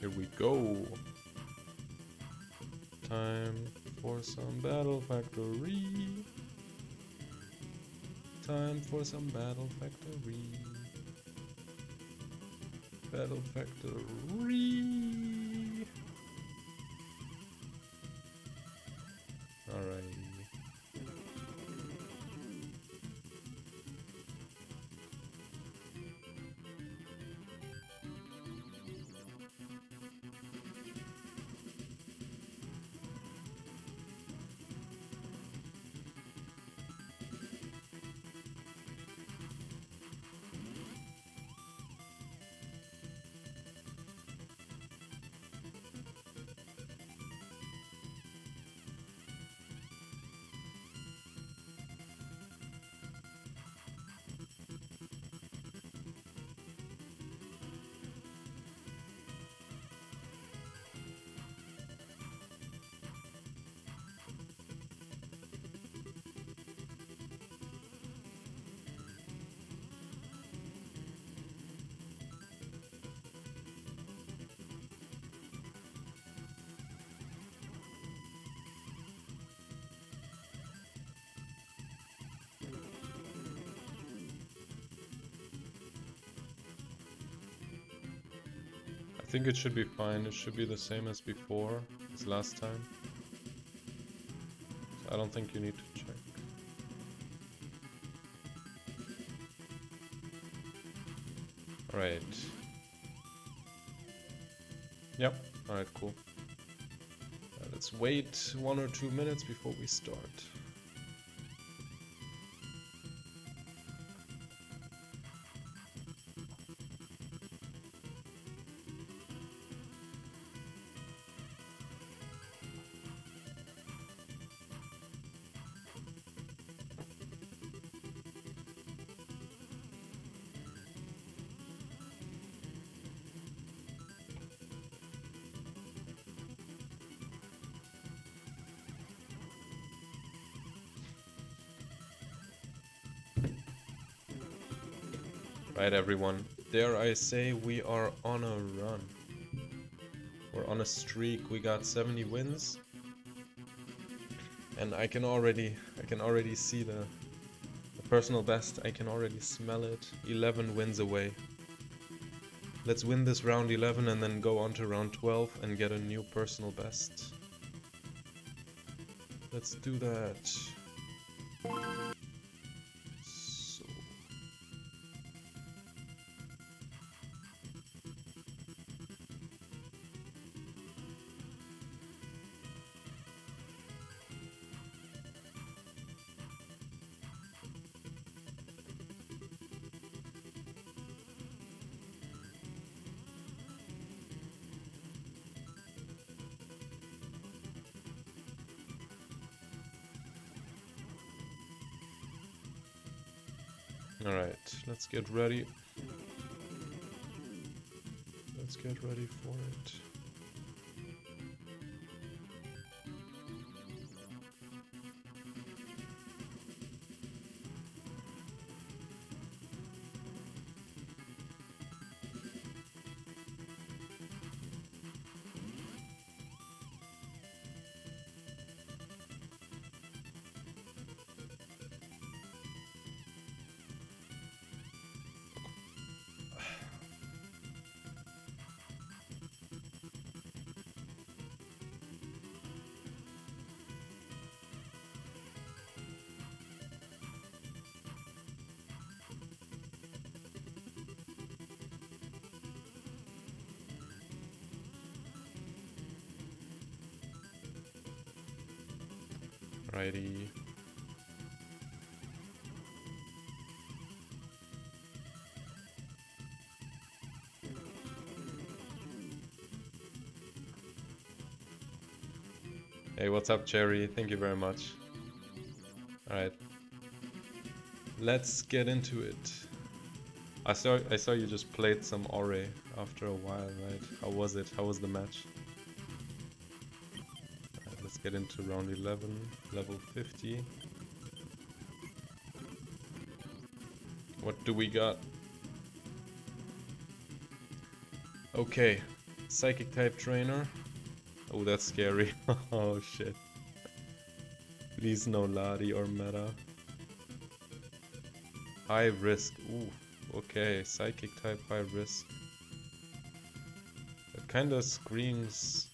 Here we go. Time for some Battle Factory. Time for some Battle Factory. Battle Factory. Alright. I think it should be fine. It should be the same as before, as last time. So I don't think you need to check. Alright. Yep. Alright, cool. Let's wait 1 or 2 minutes before we start. Right, everyone. Dare I say we are on a run. We're on a streak. We got 70 wins. And I can already see the personal best. I can already smell it. 11 wins away. Let's win this round 11 and then go on to round 12 and get a new personal best. Let's do that. So. Alright, let's get ready. Let's get ready for it. Righty. Hey, what's up, Cherry? Thank you very much. Alright. Let's get into it. I saw you just played some Ore after a while, right? How was it? How was the match? Let's get into round 11, level 50. What do we got? Okay, Psychic type trainer. Oh, that's scary. Oh shit. Please no Ladi or Meta. High risk. Ooh, okay. Psychic type high risk. That kinda screams...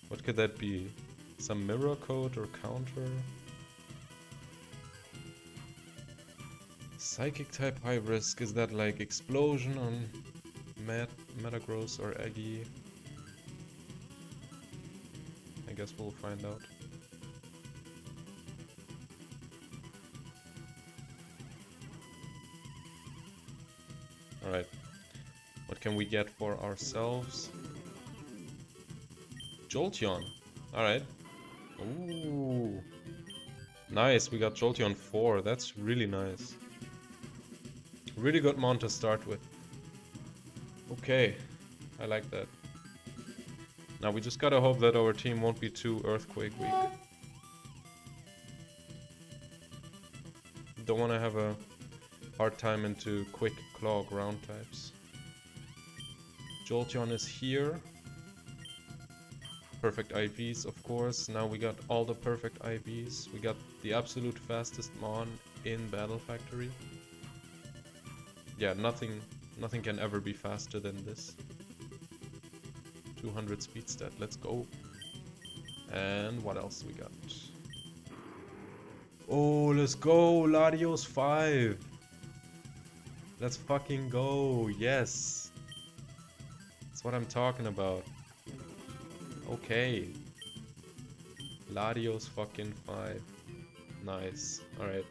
What could that be? Some mirror code or counter? Psychic type high risk. Is that like explosion on Metagross or Eggy? I guess we'll find out. Alright. What can we get for ourselves? Jolteon. Alright. Ooh. Nice, we got Jolteon 4. That's really nice. Really good mon to start with. Okay. I like that. Now we just gotta hope that our team won't be too Earthquake weak. Don't wanna have a hard time into quick claw ground types. Jolteon is here. Perfect IVs, of course. Now we got all the perfect IVs. We got the absolute fastest mon in Battle Factory. Yeah, nothing can ever be faster than this. 200 speed stat, let's go. And what else we got? Oh, let's go, Latios 5. Let's fucking go, yes. That's what I'm talking about. Okay. Latios fucking 5. Nice, alright.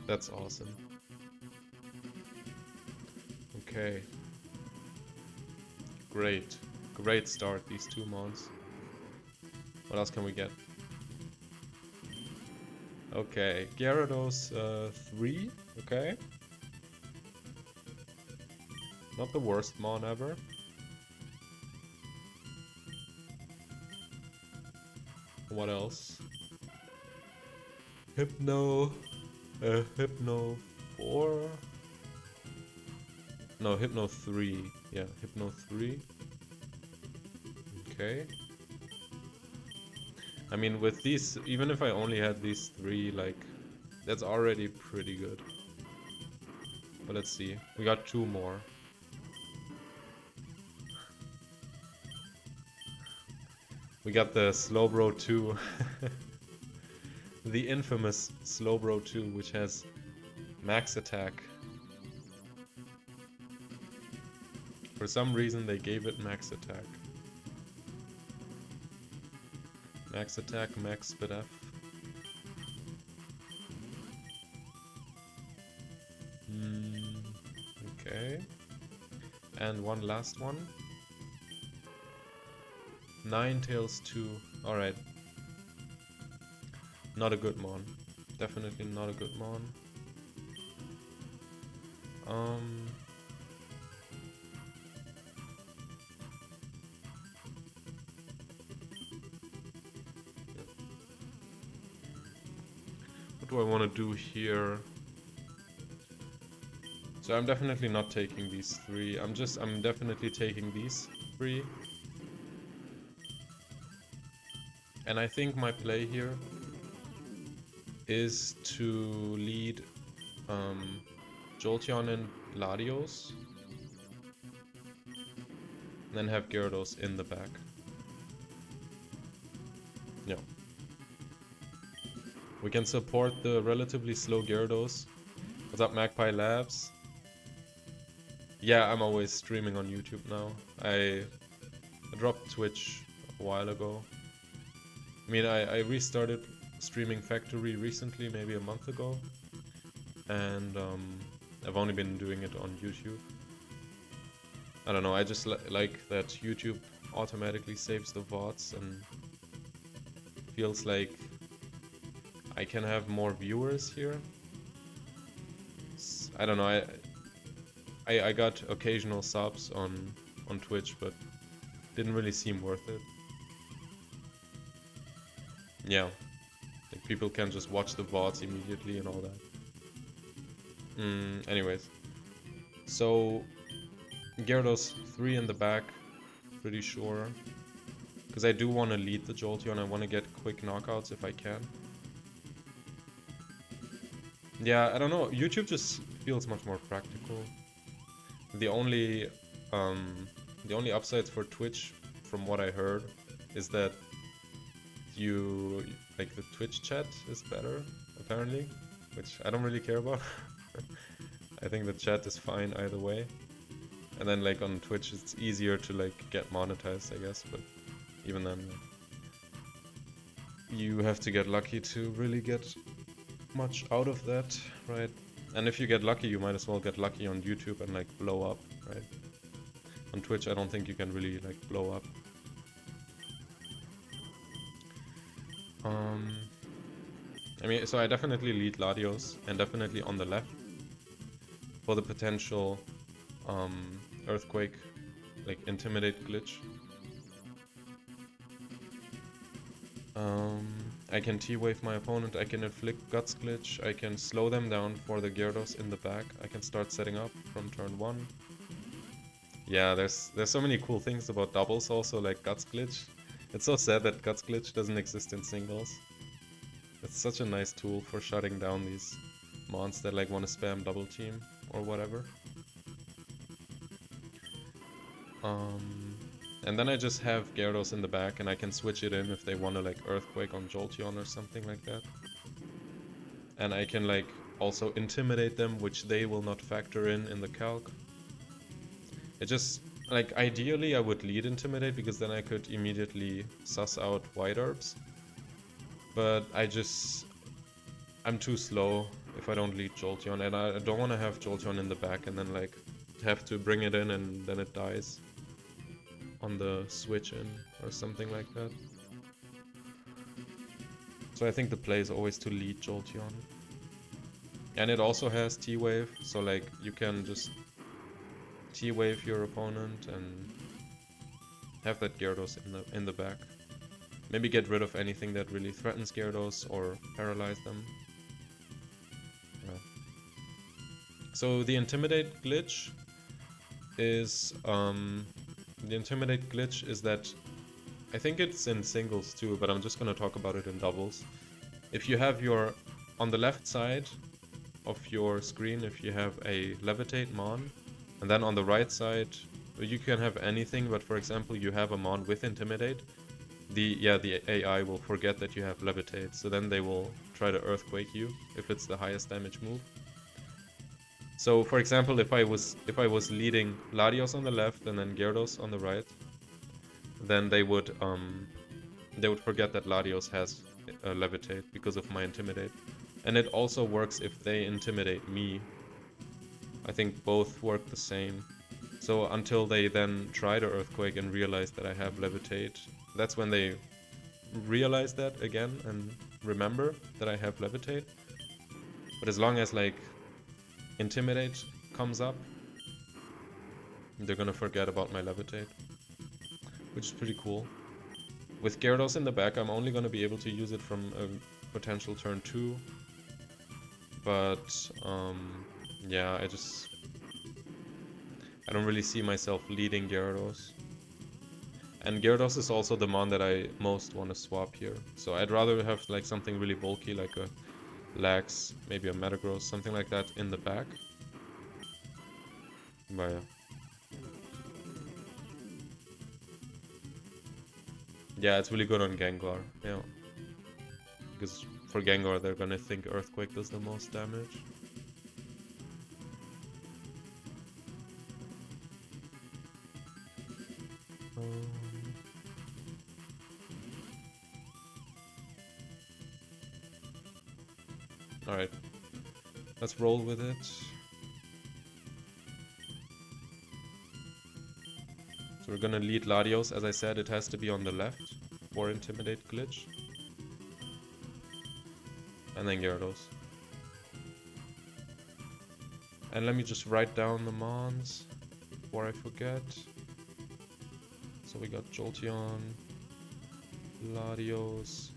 That's awesome. Okay. Great. Great start, these two mons. What else can we get? Okay, Gyarados 3, okay. Not the worst mon ever. What else? Hypno 4? No, Hypno 3. Yeah, Hypno 3. Okay. I mean, with these, even if I only had these 3, like, that's already pretty good. But let's see. We got 2 more. We got the Slowbro 2. The infamous Slowbro 2, which has max attack. For some reason they gave it max attack. Max attack, max speed F. Okay. And one last one. Ninetales 2. Alright. Not a good mon. Definitely not a good mon. What do I want to do here? So I'm definitely not taking these 3. I'm definitely taking these 3. And I think my play here is to lead Jolteon and Latios, and then have Gyarados in the back. Yeah. We can support the relatively slow Gyarados. What's up, Magpie Labs? Yeah, I'm always streaming on YouTube now. I dropped Twitch a while ago. I mean, I restarted streaming Factory recently, maybe a month ago. And I've only been doing it on YouTube. I don't know, I just like that YouTube automatically saves the VODs and feels like I can have more viewers here. I don't know, I got occasional subs on Twitch, but didn't really seem worth it. Yeah, like people can just watch the VODs immediately and all that. Anyways, so Gyarados 3 in the back. pretty sure. Because I do want to lead the Jolteon, I want to get quick knockouts if I can. Yeah, I don't know, YouTube just feels much more practical. The only upsides for Twitch, from what I heard, is that like the Twitch chat is better, apparently, which I don't really care about. I think the chat is fine either way. And then like on Twitch it's easier to like get monetized, I guess, but even then you have to get lucky to really get much out of that, right? And if you get lucky, you might as well get lucky on YouTube and like blow up, right? On Twitch I don't think you can really like blow up. I mean, so I definitely lead Latios, and definitely on the left for the potential Earthquake, like Intimidate glitch. I can T-Wave my opponent, I can inflict Guts glitch, I can slow them down for the Gyarados in the back, I can start setting up from turn 1. Yeah, there's so many cool things about doubles also, like Guts glitch. It's so sad that Guts glitch doesn't exist in singles. It's such a nice tool for shutting down these mons that like want to spam double team or whatever. And then I just have Gyarados in the back and I can switch it in if they want to like Earthquake on Jolteon or something like that. And I can like also Intimidate them, which they will not factor in the calc. It just, like, ideally I would lead Intimidate because then I could immediately suss out White Herbs. But I'm too slow if I don't lead Jolteon, and I don't want to have Jolteon in the back and then like have to bring it in and then it dies on the switch in or something like that. So I think the play is always to lead Jolteon. And it also has T-Wave, so like you can just T-Wave your opponent and have that Gyarados in the back. Maybe get rid of anything that really threatens Gyarados or paralyze them. Yeah. So the Intimidate glitch is that, I think it's in singles too, but I'm just gonna talk about it in doubles. If you have on the left side of your screen, if you have a Levitate Mon, and then on the right side, you can have anything, but for example, you have a Mon with Intimidate, the AI will forget that you have Levitate, so then they will try to Earthquake you if it's the highest damage move. So for example, if I was leading Latios on the left and then Gyarados on the right, then they would forget that Latios has Levitate because of my Intimidate. And it also works if they intimidate me. I think both work the same. So until they then try to Earthquake and realize that I have Levitate, that's when they realize that again and remember that I have Levitate. But as long as like Intimidate comes up, they're gonna forget about my Levitate, which is pretty cool. With Gyarados in the back, I'm only gonna be able to use it from a potential turn 2. But yeah, I don't really see myself leading Gyarados. And Gyarados is also the mon that I most want to swap here. So I'd rather have like something really bulky, like a Lax, maybe a Metagross, something like that in the back. But yeah. Yeah, it's really good on Gengar, yeah. Because for Gengar, they're gonna think Earthquake does the most damage. Alright, let's roll with it. So we're gonna lead Latios. As I said, it has to be on the left for Intimidate glitch. And then Gyarados. And let me just write down the mons before I forget. So we got Jolteon, Latios,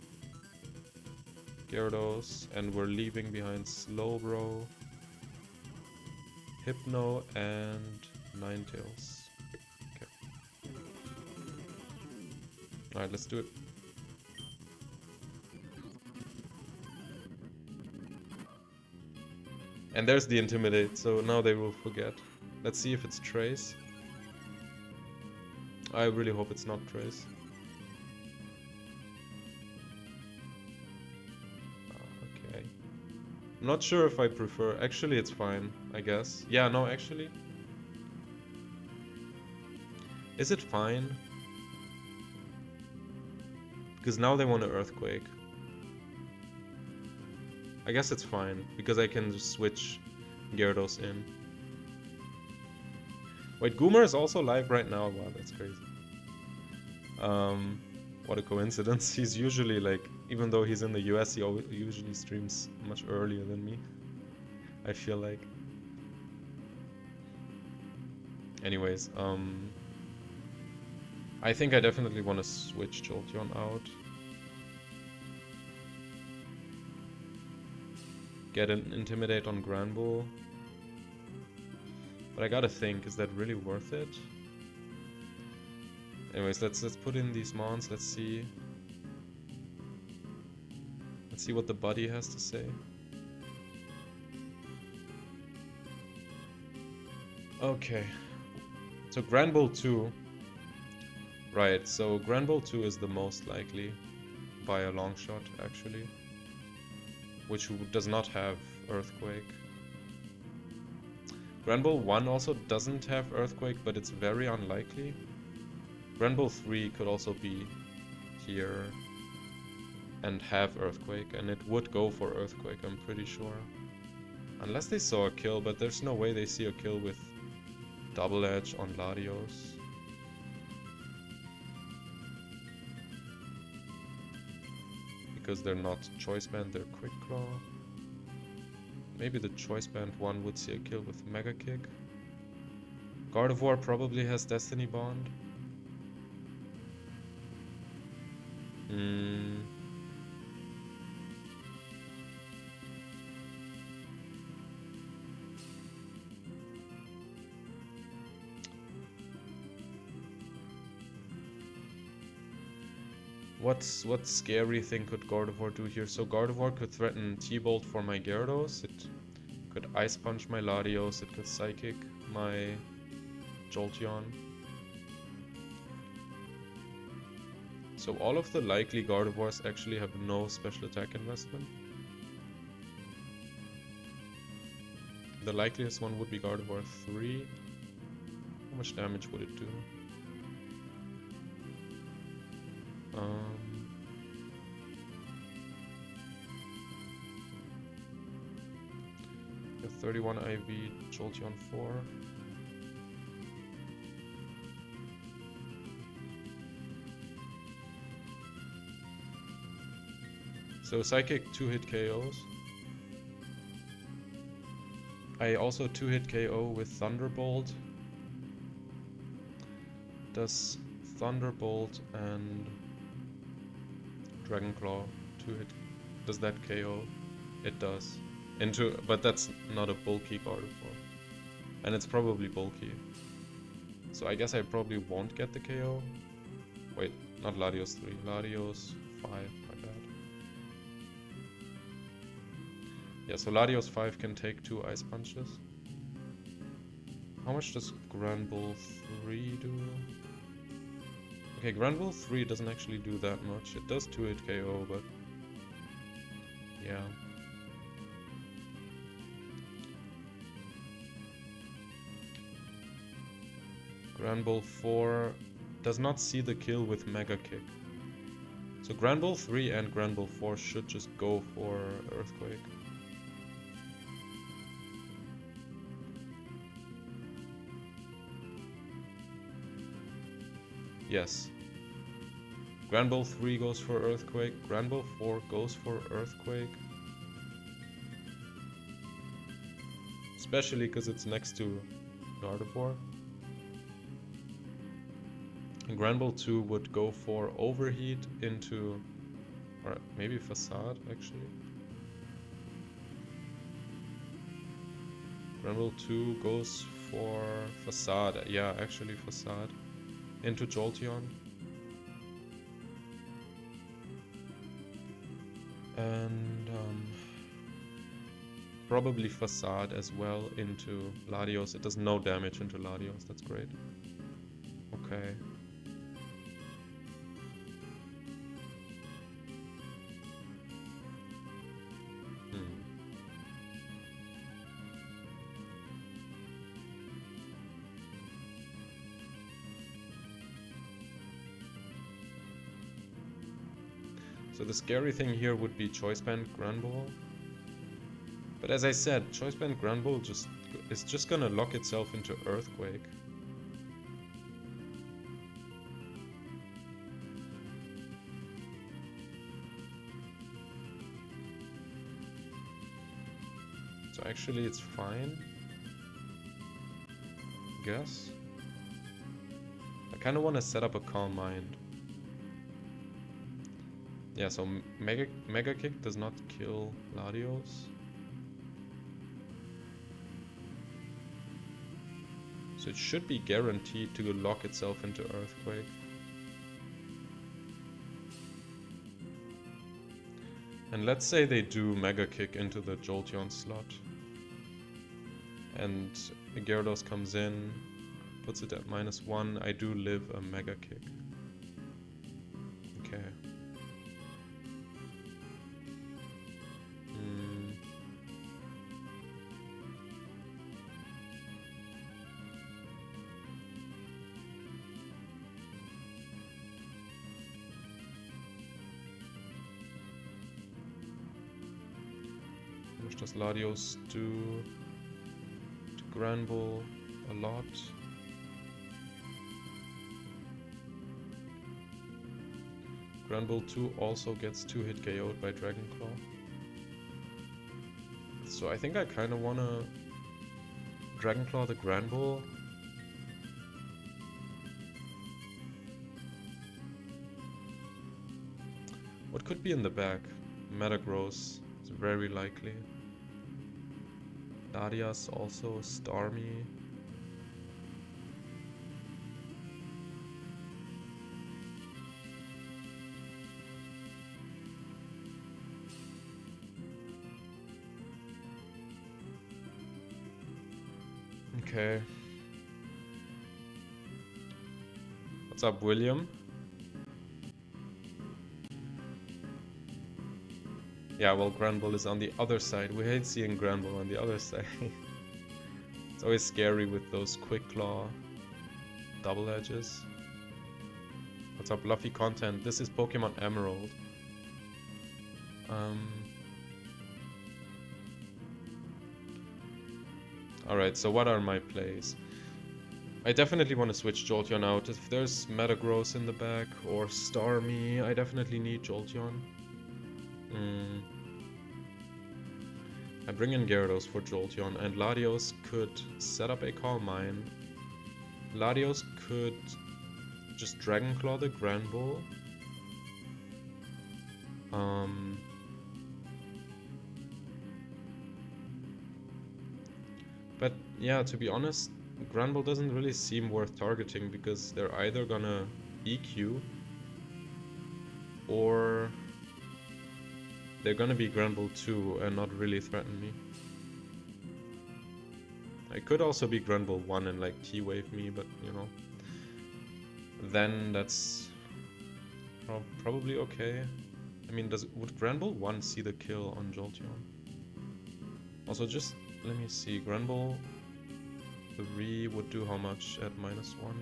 Gyarados, and we're leaving behind Slowbro, Hypno, and Ninetales. Okay. Alright, let's do it. And there's the Intimidate, so now they will forget. Let's see if it's Trace. I really hope it's not Trace. Okay. I'm not sure if I prefer... Actually, it's fine, I guess. Yeah, no, actually. Is it fine? Because now they want an Earthquake. I guess it's fine, because I can just switch Gyarados in. Wait, Goomer is also live right now? Wow, that's crazy. What a coincidence. He's usually like, even though he's in the US, he usually streams much earlier than me. I feel like. Anyways, I think I definitely want to switch Jolteon out. Get an Intimidate on Granbull. But I gotta think, is that really worth it? Anyways, let's put in these mons, let's see. Let's see what the buddy has to say. Okay. So Granbull 2. Right, so Granbull 2 is the most likely by a long shot, actually. Which does not have Earthquake. Granbull 1 also doesn't have Earthquake, but it's very unlikely. Granbull 3 could also be here and have Earthquake, and it would go for Earthquake, I'm pretty sure. Unless they saw a kill, but there's no way they see a kill with Double Edge on Latios. Because they're not Choice Band, they're Quick Claw. Maybe the Choice Band one would see a kill with Mega Kick. Gardevoir probably has Destiny Bond. What scary thing could Gardevoir do here? So Gardevoir could threaten T-Bolt for my Gyarados, it could Ice Punch my Latios, it could Psychic my Jolteon. So all of the likely Gardevoirs actually have no special attack investment. The likeliest one would be Gardevoir 3. How much damage would it do? 31 IV, Jolteon 4. So Psychic 2-hit KOs. I also 2-hit KO with Thunderbolt. Does Thunderbolt and Dragon Claw 2-hit, does that KO? It does. But that's not a bulky Gardevoir. And it's probably bulky. So I guess I probably won't get the KO. Wait, not Latios 3, Latios 5, my bad. Yeah, so Latios 5 can take 2 Ice Punches. How much does Granbull 3 do? Okay, Granbull 3 doesn't actually do that much. It does 2-hit KO, but... yeah. Granbull 4 does not see the kill with Mega Kick. So Granbull 3 and Granbull 4 should just go for Earthquake. Yes. Granbull 3 goes for Earthquake, Granbull 4 goes for Earthquake. Especially because it's next to Gardevoir. And Granbull 2 would go for Overheat into... or maybe Facade, actually. Granbull 2 goes for Facade. Yeah, actually Facade. Into Jolteon. And probably Facade as well into Latios. It does no damage into Latios, that's great. Okay. So the scary thing here would be Choice Band Granbull. But as I said, Choice Band Granbull is just gonna lock itself into Earthquake. So actually it's fine. Guess. I kinda wanna set up a Calm Mind. Yeah, so Mega Kick does not kill Latios. So it should be guaranteed to lock itself into Earthquake. And let's say they do Mega Kick into the Jolteon slot. And Gyarados comes in, puts it at -1. I do live a Mega Kick. Okay. How much does Latios do to Granbull? A lot. Granbull 2 also gets 2-hit KO'd by Dragonclaw. So I think I kinda wanna Dragonclaw the Granbull. What could be in the back? Metagross is very likely. Latias also, Starmie. Okay. What's up, William? Yeah, well, Granbull is on the other side. We hate seeing Granbull on the other side. It's always scary with those Quick Claw double edges. What's up, Luffy content? This is Pokemon Emerald. Alright, so what are my plays? I definitely want to switch Jolteon out. If there's Metagross in the back or Starmie, I definitely need Jolteon. I bring in Gyarados for Jolteon, and Latios could set up a Calm Mind. Latios could just Dragonclaw the Granbull. But yeah, to be honest, Granbull doesn't really seem worth targeting because they're either gonna EQ or they're gonna be Granbull 2 and not really threaten me. I could also be Granbull 1 and like T-Wave me, but you know, then that's probably okay. I mean, would Granbull 1 see the kill on Jolteon? Also, just let me see, Granbull 3 would do how much at -1?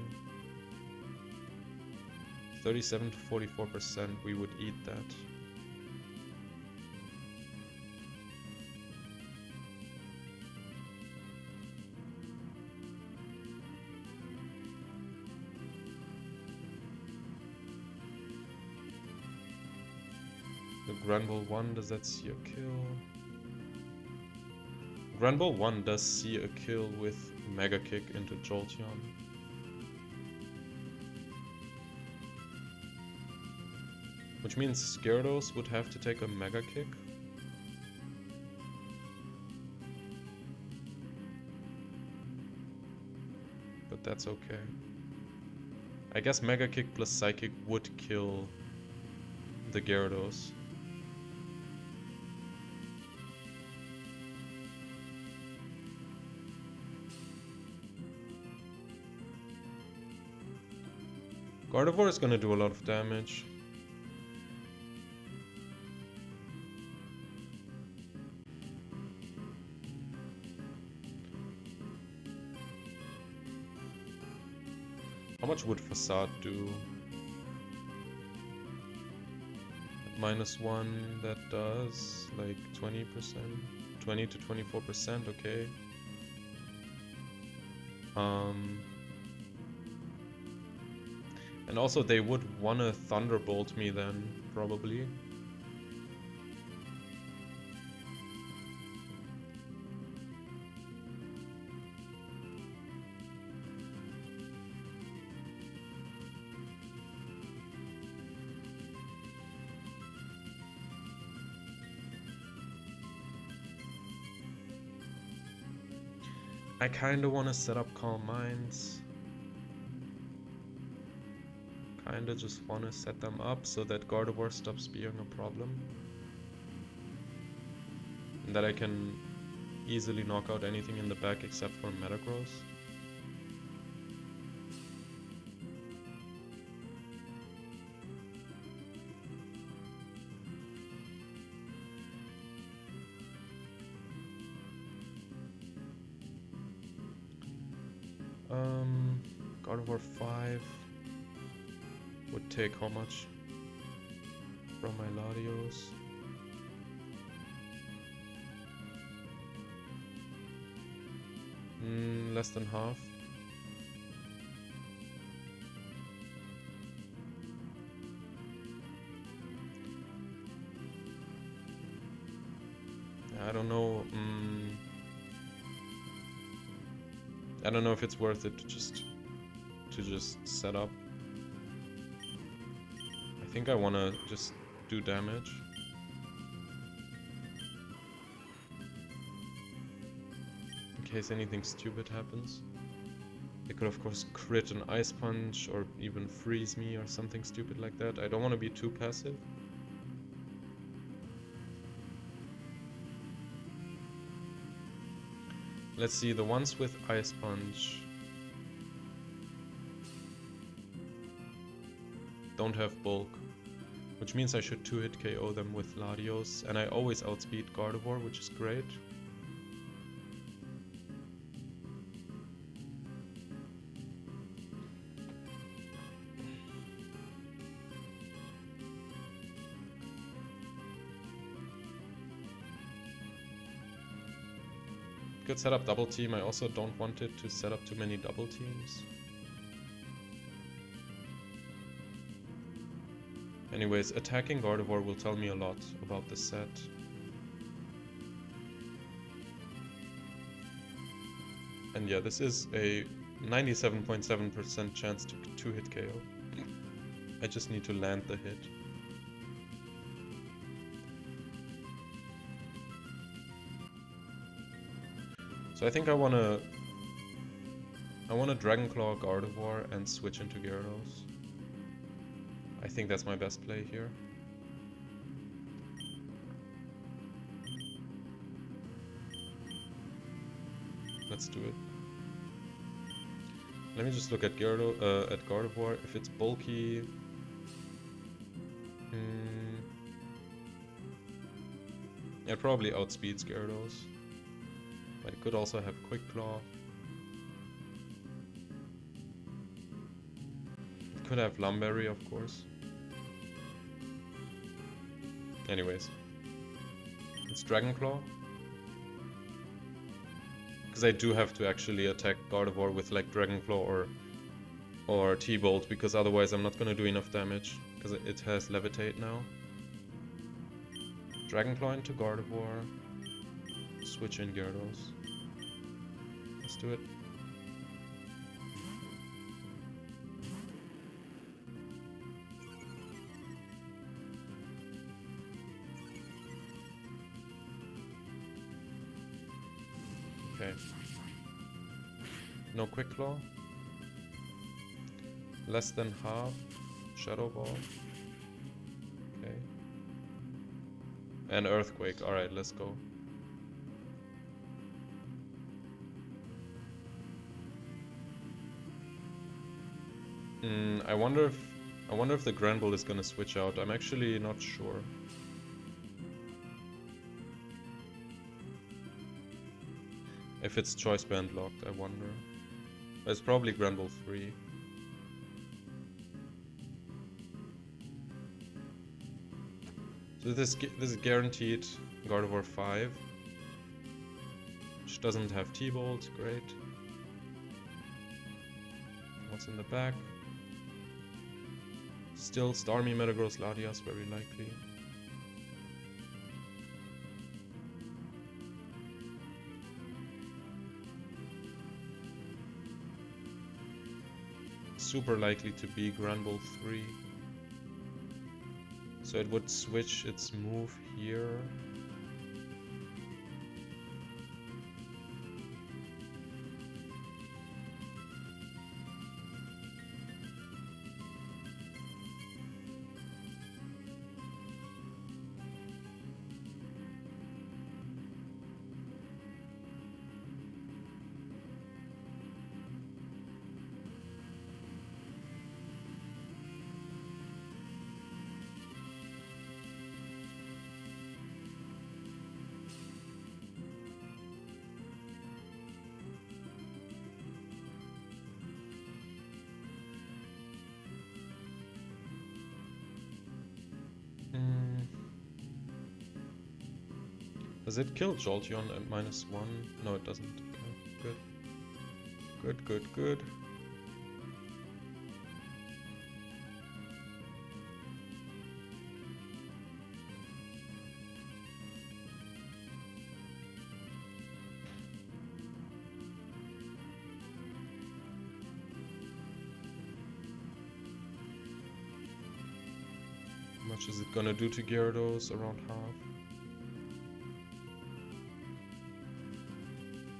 37 to 44%, we would eat that. The Granbull 1, does that see a kill? Granbull 1 does see a kill with Mega Kick into Jolteon. Which means Gyarados would have to take a Mega Kick. But that's okay. I guess Mega Kick plus Psychic would kill the Gyarados. Gardevoir is gonna do a lot of damage. How much would Facade do? At -1, that does like 20%. 20 to 24%, okay. And also they would wanna Thunderbolt me then, probably. I kinda wanna set up Calm Minds. Kinda just wanna set them up so that Gardevoir stops being a problem. And that I can easily knock out anything in the back except for Metagross. Gardevoir 5 would take how much from my Latios? Less than half. I don't know. I don't know if it's worth it to just set up. I think I wanna just do damage. In case anything stupid happens. They could of course crit an Ice Punch or even freeze me or something stupid like that. I don't want to be too passive. Let's see, the ones with Ice Punch don't have bulk, which means I should 2-hit KO them with Latios, and I always outspeed Gardevoir, which is great. Could set up double team. I also don't want it to set up too many double teams. Anyways, attacking Gardevoir will tell me a lot about the set. And yeah, this is a 97.7% chance to 2-hit KO. I just need to land the hit. So I think I wanna Dragon Claw Gardevoir and switch into Gyarados. I think that's my best play here. Let's do it. Let me just look at Gardevoir. If it's bulky, it probably outspeeds Gyarados. But it could also have Quick Claw. It could have Lumberry, of course. Anyways. It's Dragon Claw. Because I do have to actually attack Gardevoir with like Dragon Claw or T-Bolt, because otherwise I'm not gonna do enough damage. Because it has Levitate now. Dragon Claw into Gardevoir. Switch in Gyarados. Let's do it. Okay. No Quick Claw. Less than half. Shadow Ball. Okay. And Earthquake. Alright, let's go. I wonder if the Granbull is gonna switch out. I'm actually not sure. If it's choice band locked, I wonder. It's probably Granbull 3. So this is guaranteed Gardevoir 5. Which doesn't have T-Bolt, great. What's in the back? Still Starmie, Metagross, Latias, very likely. Super likely to be Granbull 3. So it would switch its move here. Does it kill Jolteon at -1? No, it doesn't. Okay, good. Good, good, good. How much is it gonna do to Gyarados? Around half.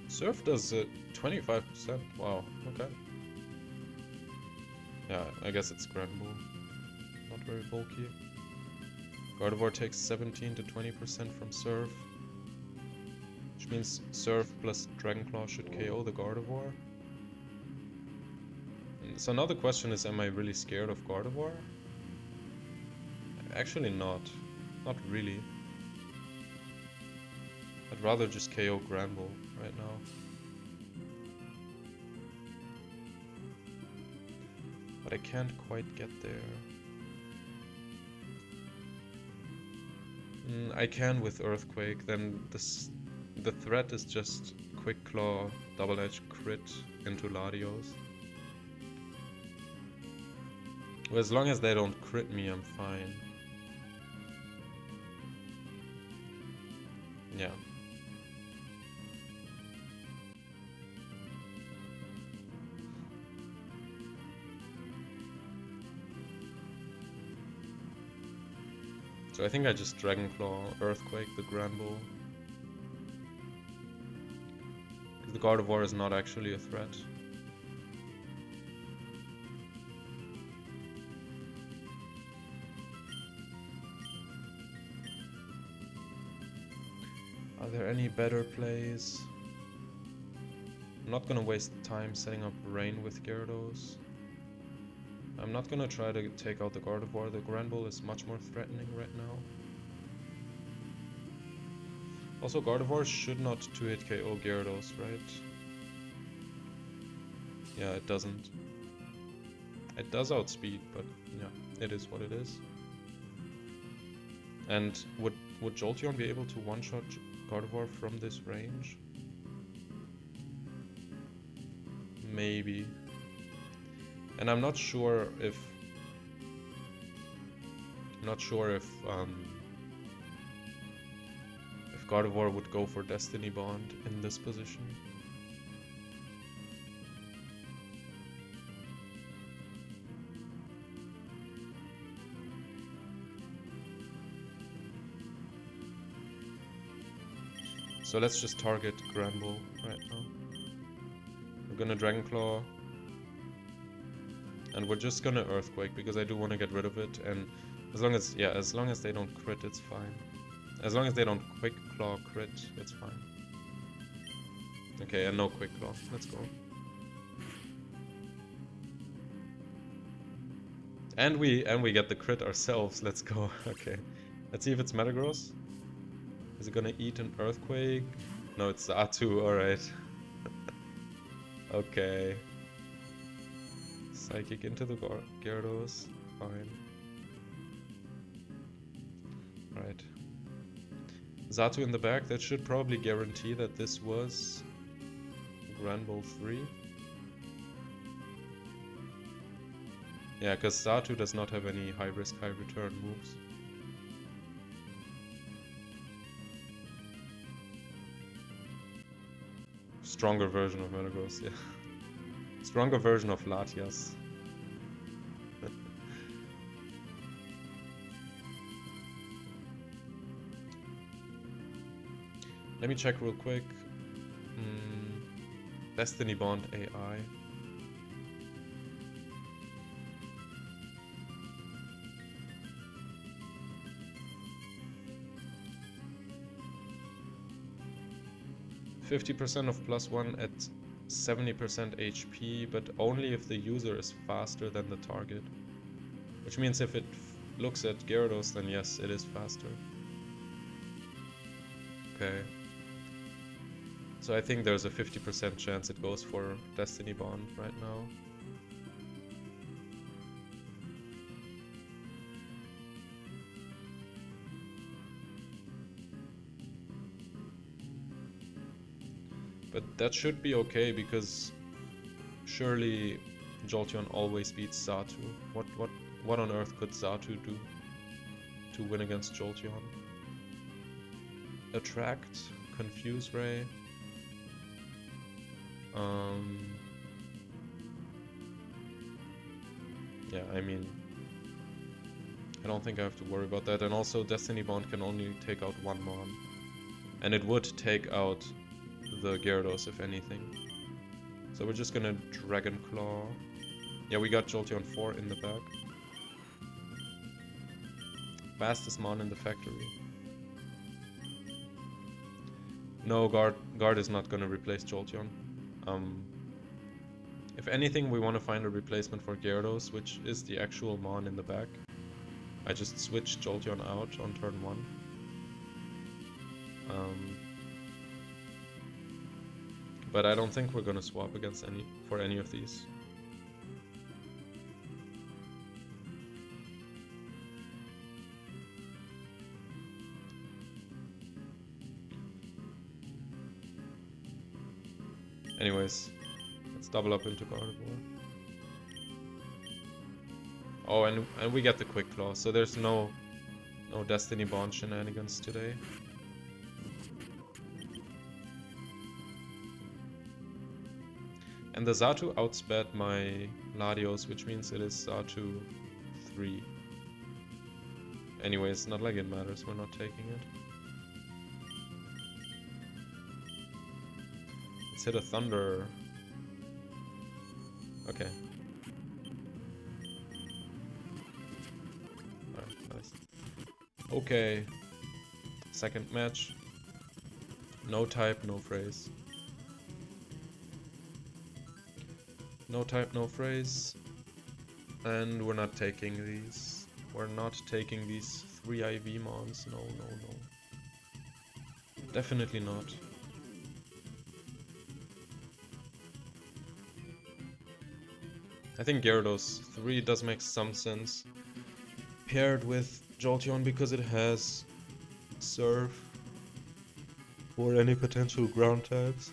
Surf does 25%. Wow, okay. Yeah, I guess it's Granbull. Not very bulky. Gardevoir takes 17 to 20% from Surf. Which means Surf plus Dragon Claw should KO the Gardevoir. And so now the question is, am I really scared of Gardevoir? Actually not. Not really. I'd rather just KO Granbull right now. But I can't quite get there. I can with Earthquake, then the threat is just Quick Claw, Double Edge crit into Latios. Well, as long as they don't crit me, I'm fine. Yeah. So I think I just Dragon Claw, Earthquake, the Granbull. Because the Gardevoir is not actually a threat. Are there any better plays? I'm not gonna waste time setting up Rain with Gyarados. I'm not gonna try to take out the Gardevoir. The Granbull is much more threatening right now. Also, Gardevoir should not 2-hit KO Gyarados, right? Yeah, it doesn't. It does outspeed, but yeah, it is what it is. And would Jolteon be able to one-shot Gardevoir from this range? Maybe. And I'm not sure if Gardevoir would go for Destiny Bond in this position. So let's just target Granbull right now. We're gonna Dragon Claw. And we're just gonna Earthquake because I do want to get rid of it, and as long as they don't crit, it's fine. As long as they don't Quick Claw crit, it's fine. Okay, and no Quick Claw. Let's go. And we get the crit ourselves. Let's go. Okay. Let's see if it's Metagross. Is it gonna eat an Earthquake? No, it's Xatu. Alright. Okay. Psychic into the Gyarados. Fine. Right. Xatu in the back. That should probably guarantee that this was Granbull 3. Yeah, because Xatu does not have any high risk, high return moves. Stronger version of Metagross, yeah. Stronger version of Latias. Let me check real quick. Destiny Bond AI. %50% of +1 at 70% HP, but only if the user is faster than the target. Which means if it looks at Gyarados, then yes, it is faster. Okay. So I think there's a 50% chance it goes for Destiny Bond right now. But that should be okay, because surely Jolteon always beats Xatu. What on earth could Xatu do to win against Jolteon? Attract, Confuse Ray. Yeah, I mean, I don't think I have to worry about that. And also, Destiny Bond can only take out one Mon. And it would take out the Gyarados, if anything. So we're just gonna Dragon Claw. Yeah, we got Jolteon 4 in the back. Fastest Mon in the factory. No, Guard is not gonna replace Jolteon. If anything, we want to find a replacement for Gyarados, which is the actual Mon in the back. I just switched Jolteon out on turn 1. But I don't think we're gonna swap against any of these. Anyways, let's double up into Gardevoir. Oh, and we get the Quick Claw, so there's no Destiny Bond shenanigans today. And the Xatu outsped my Latios, which means it is Xatu 3. Anyways, not like it matters, we're not taking it. Let's hit a Thunder. Okay. Alright, nice. Okay. Second match. No type, no phrase. No type, no phrase. And we're not taking these. We're not taking these 3 IV Mons. No, no, no. Definitely not. I think Gyarados 3 does make some sense paired with Jolteon, because it has Surf for any potential ground types.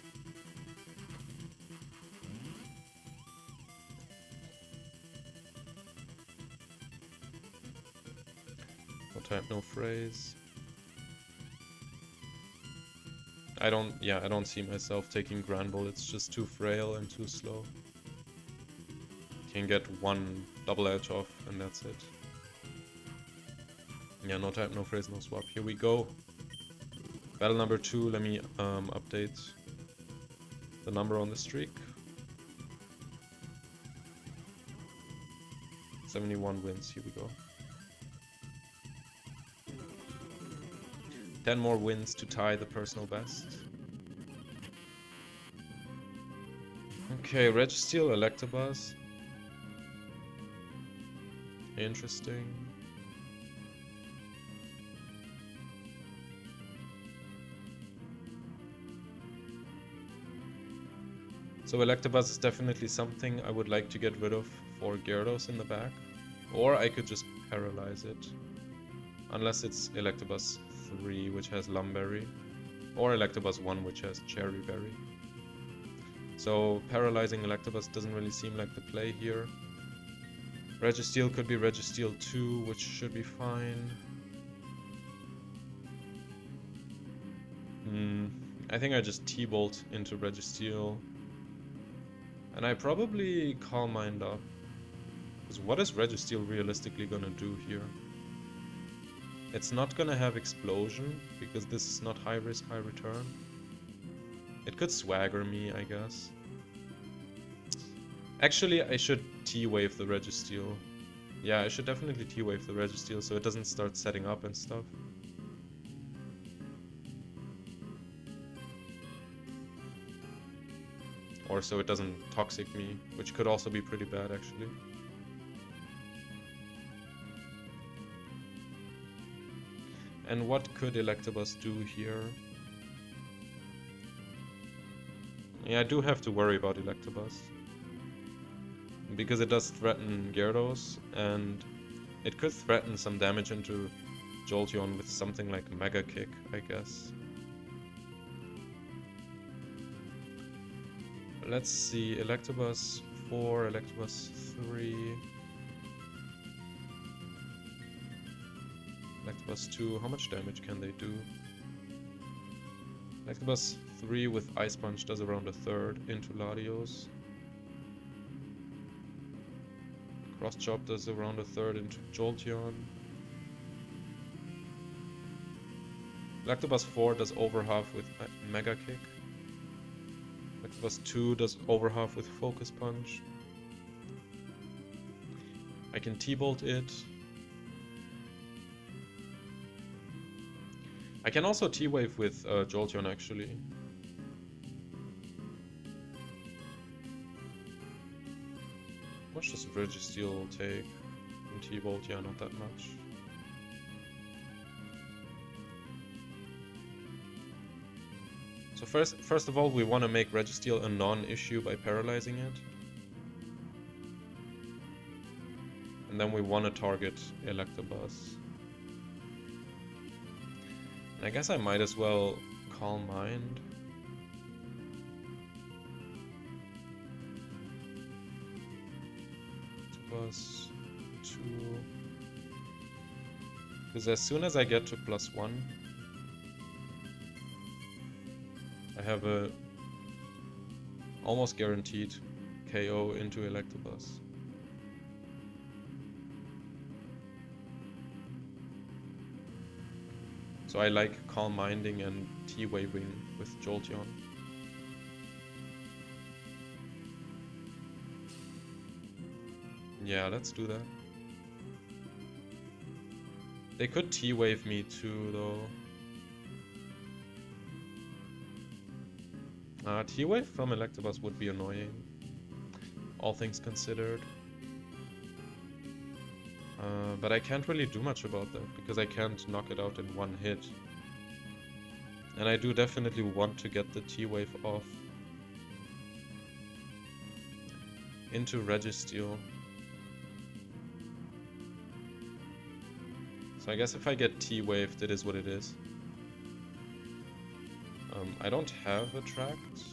No type, no phrase. I don't see myself taking Granbull. It's just too frail and too slow. Can get one double edge off and that's it. Yeah, no type, no phrase, no swap. Here we go. Battle number 2. Let me update the number on the streak. 71 wins. Here we go. 10 more wins to tie the personal best. Okay, Registeel, Electabuzz. Interesting. So Electabuzz is definitely something I would like to get rid of for Gyarados in the back. Or I could just paralyze it. Unless it's Electabuzz 3, which has Lumberry. Or Electabuzz 1, which has Cherry Berry. So paralyzing Electabuzz doesn't really seem like the play here. Registeel could be Registeel 2, which should be fine. I think I just T-Bolt into Registeel. And I probably Calm Mind up. Because what is Registeel realistically gonna do here? It's not gonna have Explosion, because this is not high risk, high return. It could Swagger me, I guess. Actually, I should T-Wave the Registeel. Yeah, I should definitely T-Wave the Registeel so it doesn't start setting up and stuff. Or so it doesn't Toxic me, which could also be pretty bad, actually. And what could Electabuzz do here? Yeah, I do have to worry about Electabuzz. Because it does threaten Gyarados, and it could threaten some damage into Jolteon with something like Mega Kick, I guess. Let's see, Electabuzz 4, Electabuzz 3... Electabuzz 2, how much damage can they do? Electabuzz 3 with Ice Punch does around a third into Latios. Cross Chop does around a third into Jolteon. Electabuzz 4 does over half with Mega Kick. Electabuzz 2 does over half with Focus Punch. I can T-Bolt it. I can also T-Wave with Jolteon, actually. How much does Registeel take from T-Bolt? Yeah, not that much. So first of all, we want to make Registeel a non-issue by paralyzing it. And then we want to target Electabuzz. And I guess I might as well Calm Mind. Plus 2. Because as soon as I get to +1, I have a almost guaranteed KO into Electabuzz. So I like Calm Minding and T-Waving with Jolteon. Yeah, let's do that. They could T-Wave me too, though. T-Wave from Electabuzz would be annoying, all things considered. But I can't really do much about that, because I can't knock it out in one hit. And I do definitely want to get the T-Wave off into Registeel. So I guess if I get T-Waved, it is what it is. I don't have Attract.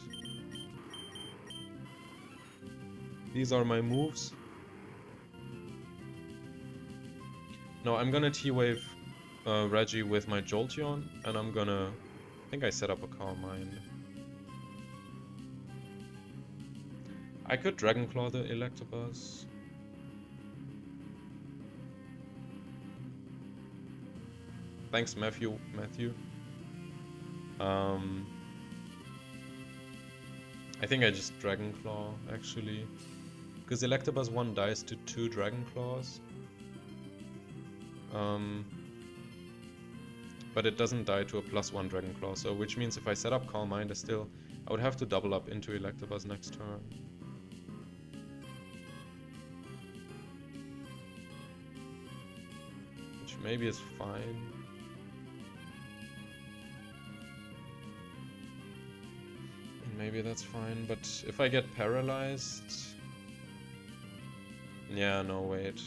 These are my moves. No, I'm gonna T-Wave Reggie with my Jolteon, and I'm gonna... I think I set up a Calm Mind. I could Dragon Claw the Electabuzz. Thanks, Matthew. I think I just Dragon Claw, actually. Because Electabuzz 1 dies to 2 Dragon Claws. But it doesn't die to a +1 Dragon Claw, so which means if I set up Calm Mind, I would have to double up into Electabuzz next turn. which maybe is fine. Maybe that's fine, but if I get paralyzed... Yeah, no, wait.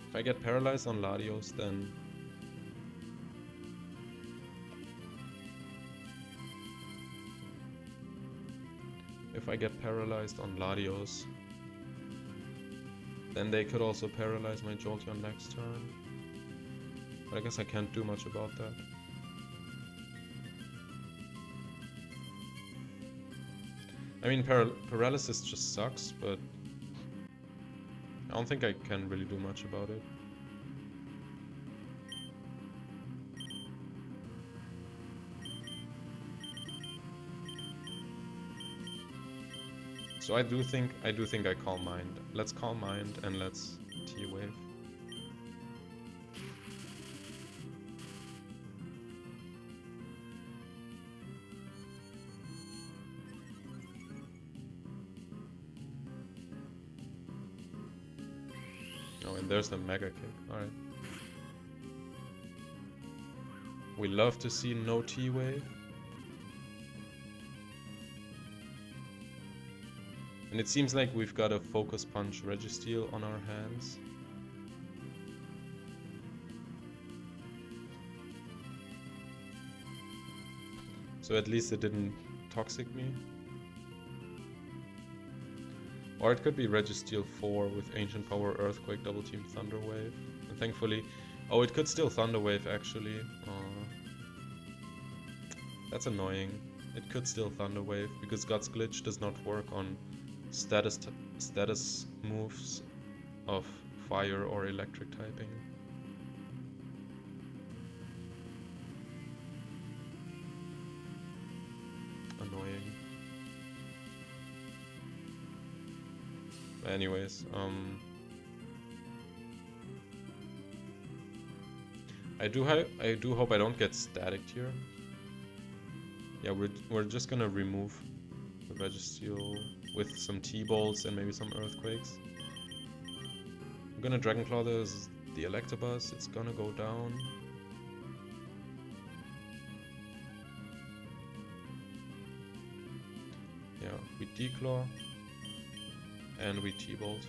If I get paralyzed on Latios, then... If I get paralyzed on Latios, then they could also paralyze my Jolteon next turn. But I guess I can't do much about that. I mean, paralysis just sucks, but I don't think I can really do much about it. So I do think I Calm Mind. Let's Calm Mind and let's T-Wave. Oh, and there's the Mega Kick. Alright. We love to see no T-Wave. And it seems like we've got a Focus Punch Registeel on our hands. So at least it didn't Toxic me. Or it could be Registeel 4 with Ancient Power, Earthquake, Double Team, Thunder Wave. And thankfully... Oh, it could still Thunder Wave actually. That's annoying. It could still Thunder Wave because Guts Glitch does not work on status moves of fire or electric typing. Annoying. Anyways, I do hope I don't get staticked here. Yeah, we're just gonna remove the Registeel with some T-Bolts and maybe some Earthquakes. I'm gonna Dragon Claw the Electabuzz. It's gonna go down. Yeah, we Declaw and we T-Bolt.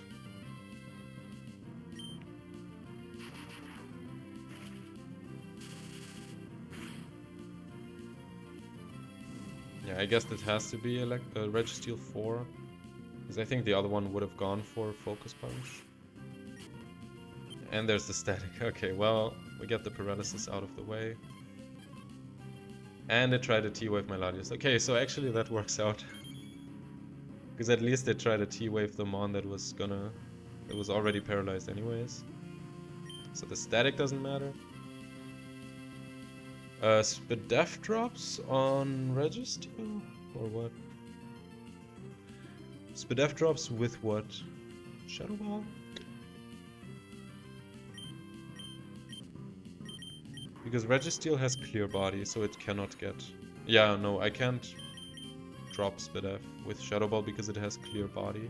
Yeah, I guess that has to be Registeel 4, because I think the other one would have gone for Focus Punch. And there's the static. Okay, well, we get the paralysis out of the way. And it tried to T-Wave my Latios. Okay, so actually that works out. Because at least they tried to T-Wave the Mon that was already paralyzed anyways. So the static doesn't matter. Spadef drops on Registeel? Or what? Spadef drops with what? Shadow Ball? Because Registeel has Clear Body, so it cannot get... Yeah, no, I can't drop Spadef with Shadow Ball because it has Clear Body.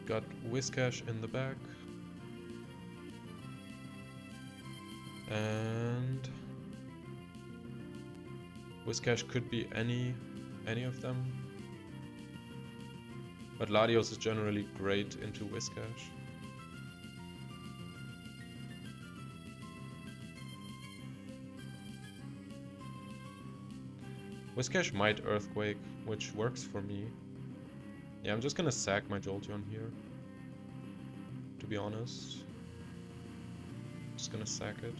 Got Whiscash in the back. And Whiscash could be any of them. But Latios is generally great into Whiscash. Whiscash might Earthquake, which works for me. Yeah, I'm just gonna sack my Jolteon here. To be honest. Just gonna sack it.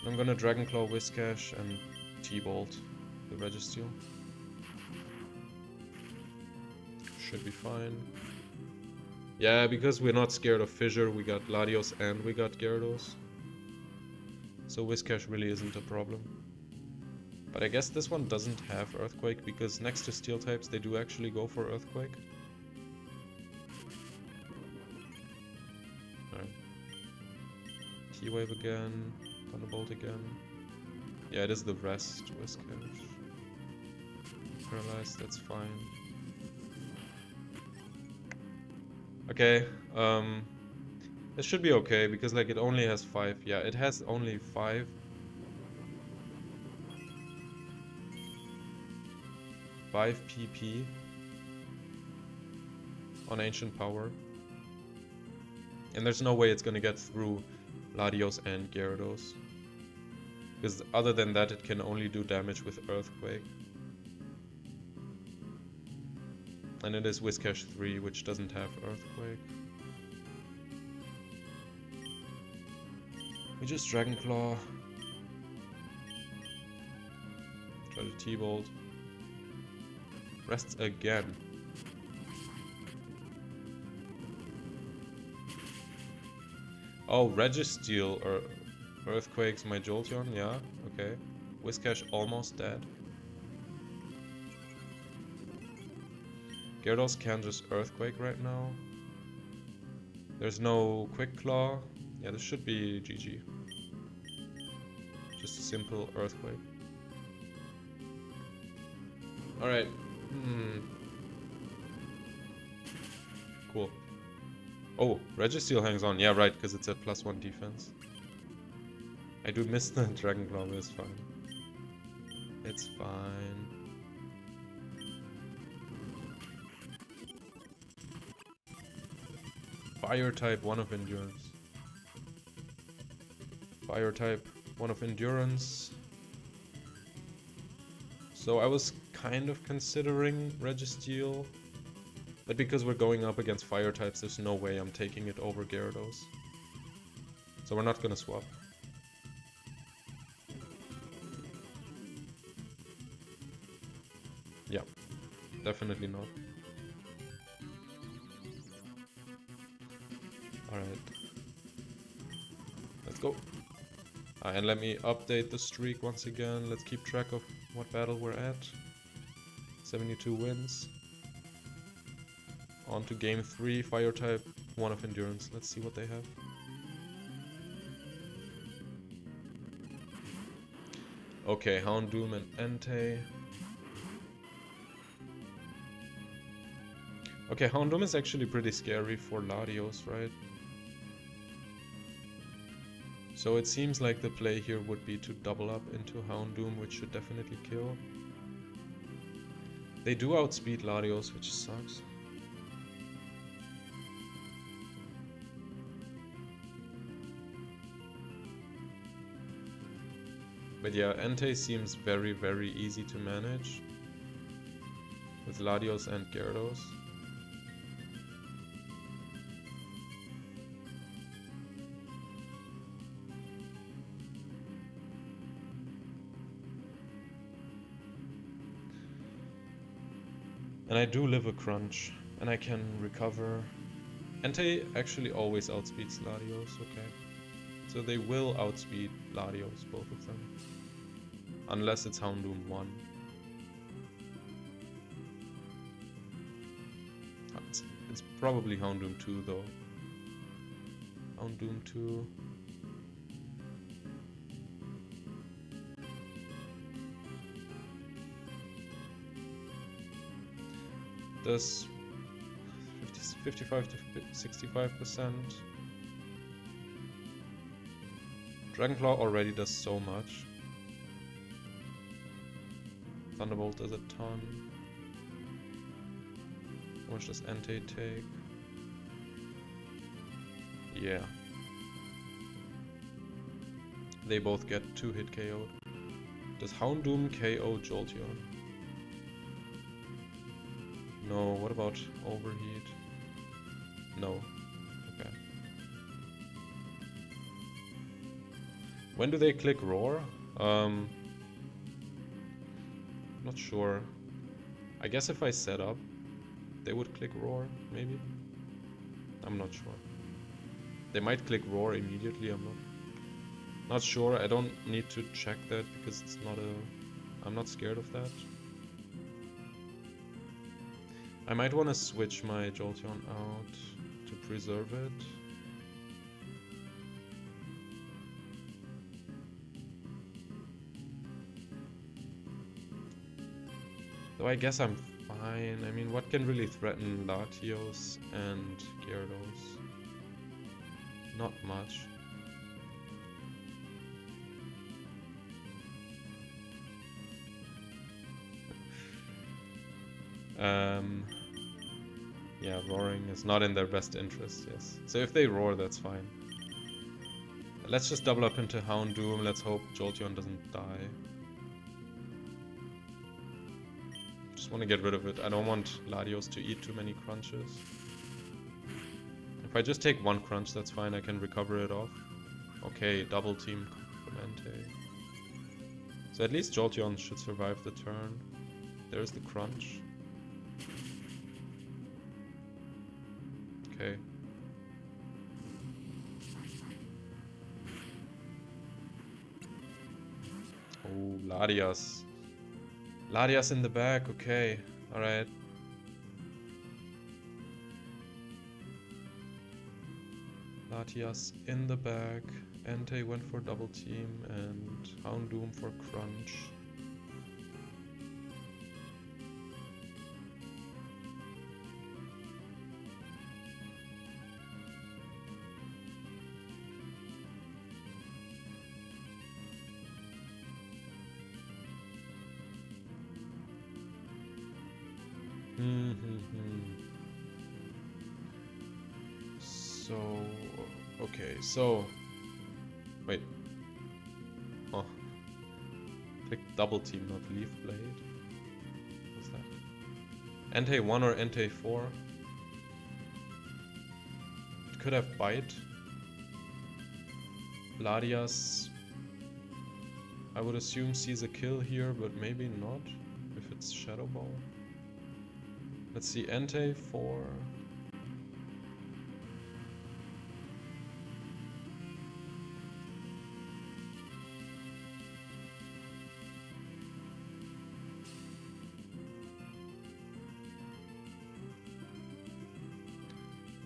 I'm gonna Dragon Claw Whiscash and T-Bolt the Registeel. Should be fine. Yeah, because we're not scared of Fissure, we got Latios and we got Gyarados. So Whiscash really isn't a problem. But I guess this one doesn't have Earthquake, because next to Steel types they do actually go for Earthquake. Alright. T-Wave again. Thunderbolt again. Yeah, it is the rest, Whiscash. Paralyzed, that's fine. Okay, this should be okay, because like it only has 5. Yeah, it has only 5. 5 PP on Ancient Power. And there's no way it's gonna get through Latios and Gyarados. Because other than that, it can only do damage with Earthquake. And it is Whiscash 3, which doesn't have Earthquake. We just Dragon Claw. Try to T-Bolt. Rests again. Oh, Registeel or Earthquakes my Jolteon, yeah, okay. Whiscash almost dead. Gyarados can just Earthquake right now. There's no Quick Claw. Yeah, this should be GG. Just a simple Earthquake. Alright. Cool. Oh, Registeel hangs on. Yeah, right, because it's at +1 defense. I do miss the Dragon Claw, but it's fine. It's fine. Fire type, 1 of Endurance. Fire type, 1 of Endurance. So I was kind of considering Registeel, but because we're going up against fire types, there's no way I'm taking it over Gyarados. So we're not gonna swap. Yeah, definitely not. Alright. Let's go. And let me update the streak once again. Let's keep track of what battle we're at. 72 wins. On to game 3, fire type, 1 of Endurance. Let's see what they have. Okay, Houndoom and Entei. Okay, Houndoom is actually pretty scary for Latios, right? So it seems like the play here would be to double up into Houndoom, which should definitely kill. They do outspeed Latios, which sucks. But yeah, Entei seems very, very easy to manage with Latios and Gyarados. And I do live a crunch, and I can recover. Entei actually always outspeeds Latios, okay. So they will outspeed Latios, both of them. Unless it's Houndoom 1. It's probably Houndoom 2 though. Houndoom 2. Does 55 to 65%. Dragonclaw already does so much. Thunderbolt does a ton. How much does Entei take? Yeah. They both get 2-hit KO'd. Does Houndoom KO Jolteon? No, what about Overheat? No. Okay. When do they click Roar? Not sure. I guess if I set up, they would click Roar, maybe? I'm not sure. They might click Roar immediately, I'm not sure. I don't need to check that because it's not I'm not scared of that. I might want to switch my Jolteon out to preserve it. So I guess I'm fine. I mean, what can really threaten Latios and Gyarados? Not much. Yeah, roaring is not in their best interest, yes. So if they roar, that's fine. Let's just double up into Houndoom. Let's hope Jolteon doesn't die. Just want to get rid of it. I don't want Latios to eat too many crunches. If I just take one crunch, that's fine. I can recover it off. Okay, double team from Entei. So at least Jolteon should survive the turn. There's the crunch. Okay. Oh, Latias. Latias in the back, okay. Alright. Latias in the back. Entei went for double team and Houndoom for crunch. So, okay, so, wait. Oh, click double team, not leaf blade. What's that? Entei 1 or Entei 4? It could have bite. Latias, I would assume sees a kill here, but maybe not if it's Shadow Ball. Let's see, Entei 4.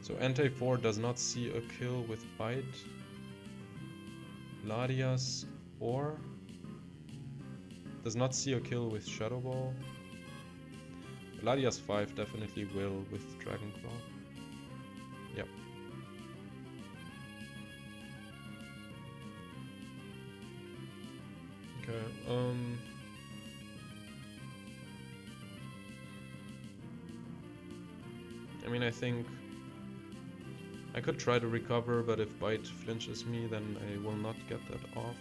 So Entei 4 does not see a kill with bite. Latias 4 does not see a kill with Shadow Ball. Latias 5 definitely will with Dragon Claw. Yep. Okay, I mean, I think I could try to recover, but if Bite flinches me, then I will not get that off.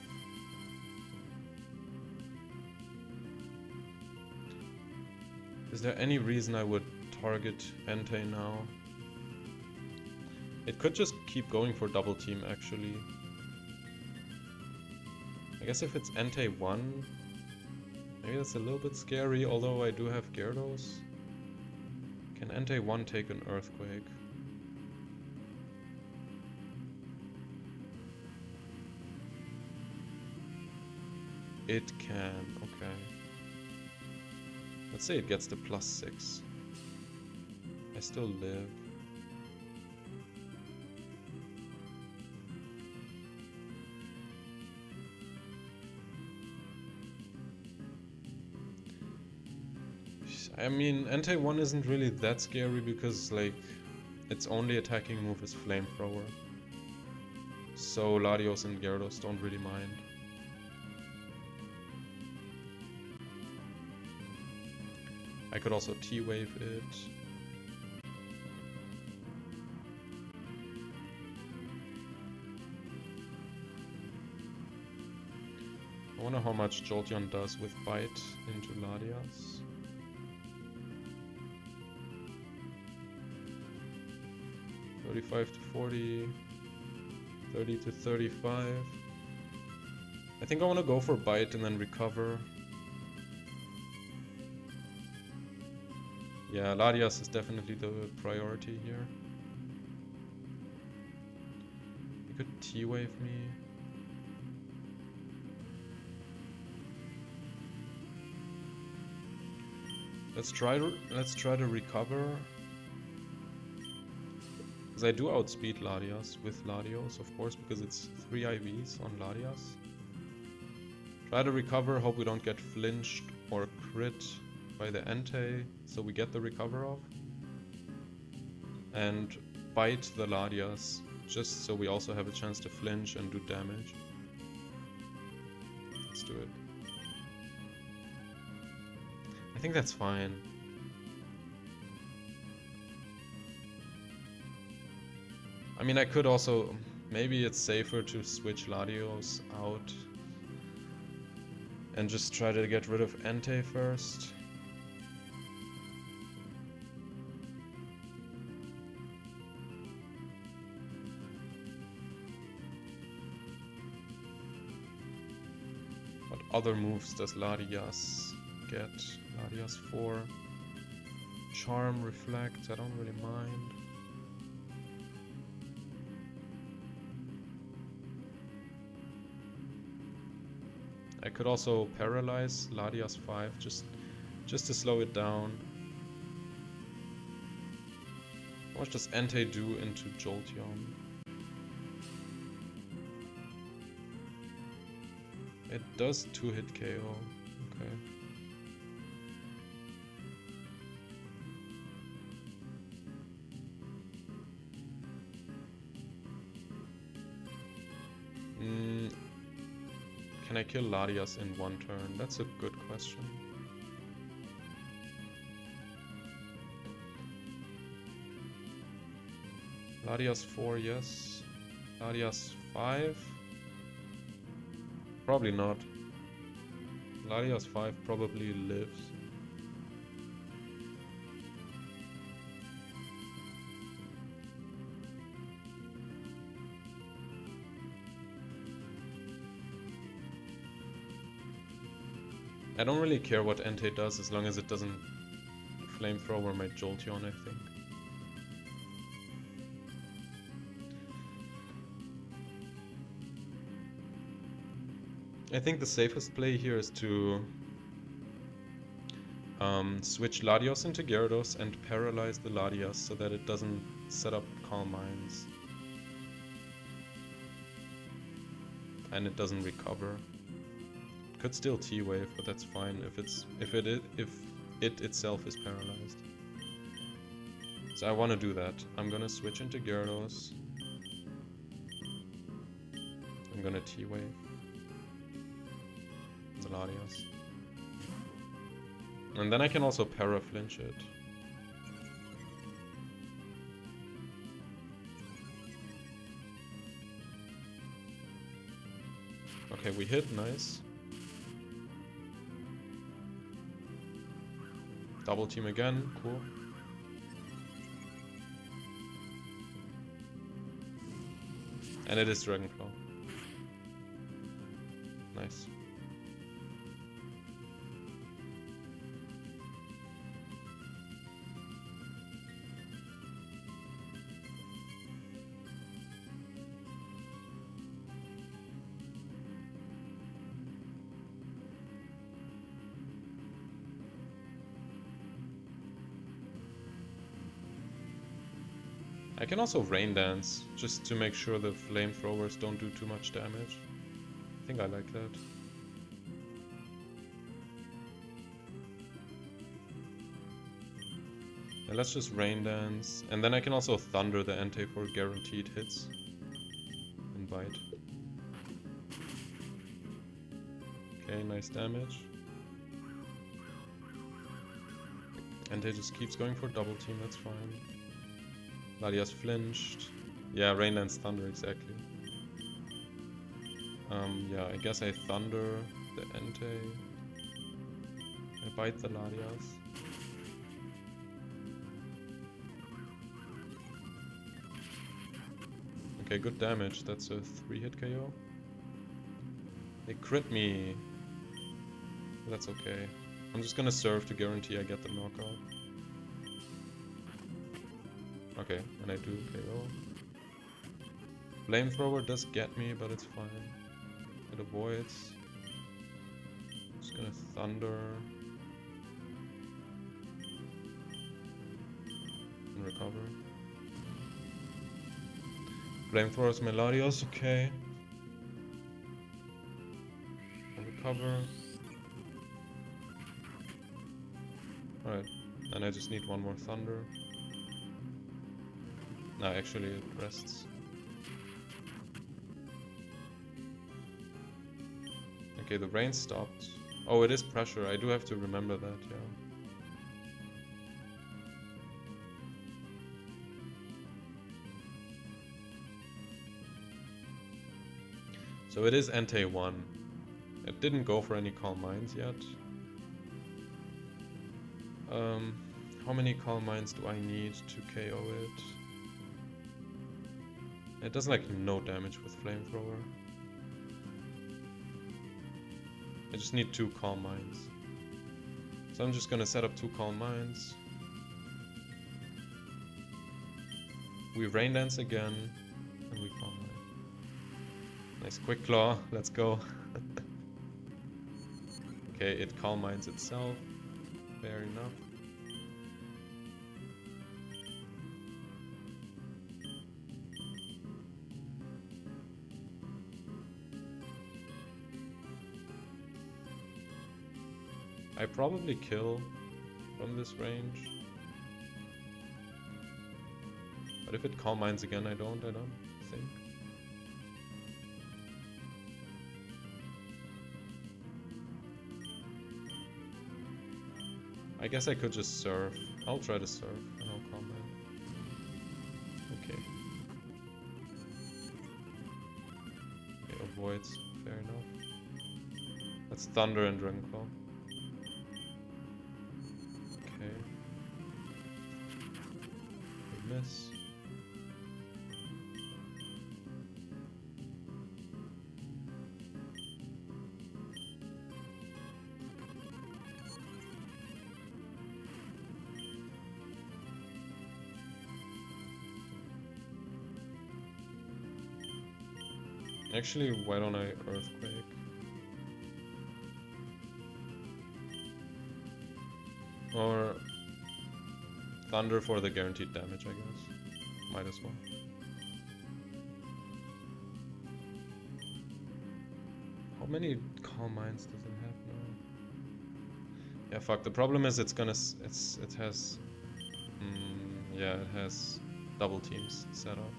Is there any reason I would target Entei now? It could just keep going for double team, actually. I guess if it's Entei 1, maybe that's a little bit scary, although I do have Gyarados. Can Entei 1 take an Earthquake? It can, okay. Let's say it gets the +6. I still live. I mean, Entei 1 isn't really that scary because, like, its only attacking move is Flamethrower. So Latios and Gyarados don't really mind. I could also T-Wave it. I wonder how much Jolteon does with Bite into Latias. $35 to 40, 30 to 35. I think I want to go for Bite and then recover. Yeah, Latias is definitely the priority here. You could T-Wave me. Let's try to recover. Because I do outspeed Latias with Latios, of course, because it's 3 IVs on Latias. Try to recover, hope we don't get flinched or crit. by the Entei, so we get the recover off. And bite the Ladias, just so we also have a chance to flinch and do damage. Let's do it. I think that's fine. I mean, I could also... Maybe it's safer to switch Latios out and just try to get rid of Entei first. What other moves does Latias get? Latias 4. Charm, Reflect, I don't really mind. I could also paralyze Ladias 5 just to slow it down. What does Entei do into Jolteon? It does 2-hit KO. Okay. Can I kill Ladias in one turn? That's a good question. Ladias 4, yes. Ladias 5? Probably not. Ladias 5 probably lives. I don't really care what Entei does as long as it doesn't flamethrower my Jolteon, I think. I think the safest play here is to switch Latios into Gyarados and paralyze the Latias so that it doesn't set up Calm Minds. And it doesn't recover. Could still T-Wave, but that's fine if it itself is paralyzed. So I want to do that. I'm gonna switch into Gyarados. I'm gonna T-Wave the Latias. And then I can also para-flinch it. Okay, we hit, nice. Double team again, cool. And it is Dragonflow. Nice. I can also Rain Dance, just to make sure the flamethrowers don't do too much damage. I think I like that. And let's just Rain Dance, and then I can also Thunder the Entei for guaranteed hits. And Bite. Okay, nice damage. Entei just keeps going for double team, that's fine. Ladias flinched. Yeah, Rain Dance Thunder, exactly. Yeah, I guess I Thunder the Entei. I Bite the Ladias. Okay, good damage. That's a 3-hit KO. They crit me. That's okay. I'm just gonna serve to guarantee I get the knockout. Okay, and I do KO. Flamethrower does get me, but it's fine. It avoids. Just gonna Thunder. And recover. Flamethrower's Melodios, okay. I'll recover. Alright, and I just need one more thunder. No, actually it rests. Okay, the rain stopped. Oh, it is pressure. I do have to remember that, yeah. So it is Entei 1. It didn't go for any Calm Minds yet. How many Calm Minds do I need to KO it? It does like no damage with Flamethrower. I just need 2 Calm Minds. So I'm just gonna set up 2 Calm Minds. We Rain Dance again, and we Calm Mind. Nice Quick Claw, let's go. Okay, it Calm Minds itself. Fair enough. I probably kill from this range. But if it Calm Minds again, I don't think. I guess I could just surf. I'll try to surf and I'll Calm Mind. Okay. Okay, avoids. Fair enough. That's Thunder and Dragonclaw. Okay. We miss. Actually, why don't I Earthquake? Or Thunder for the guaranteed damage, I guess. Might as well. How many Calm Minds does it have now? Yeah, fuck. The problem is it has yeah, it has double teams set up.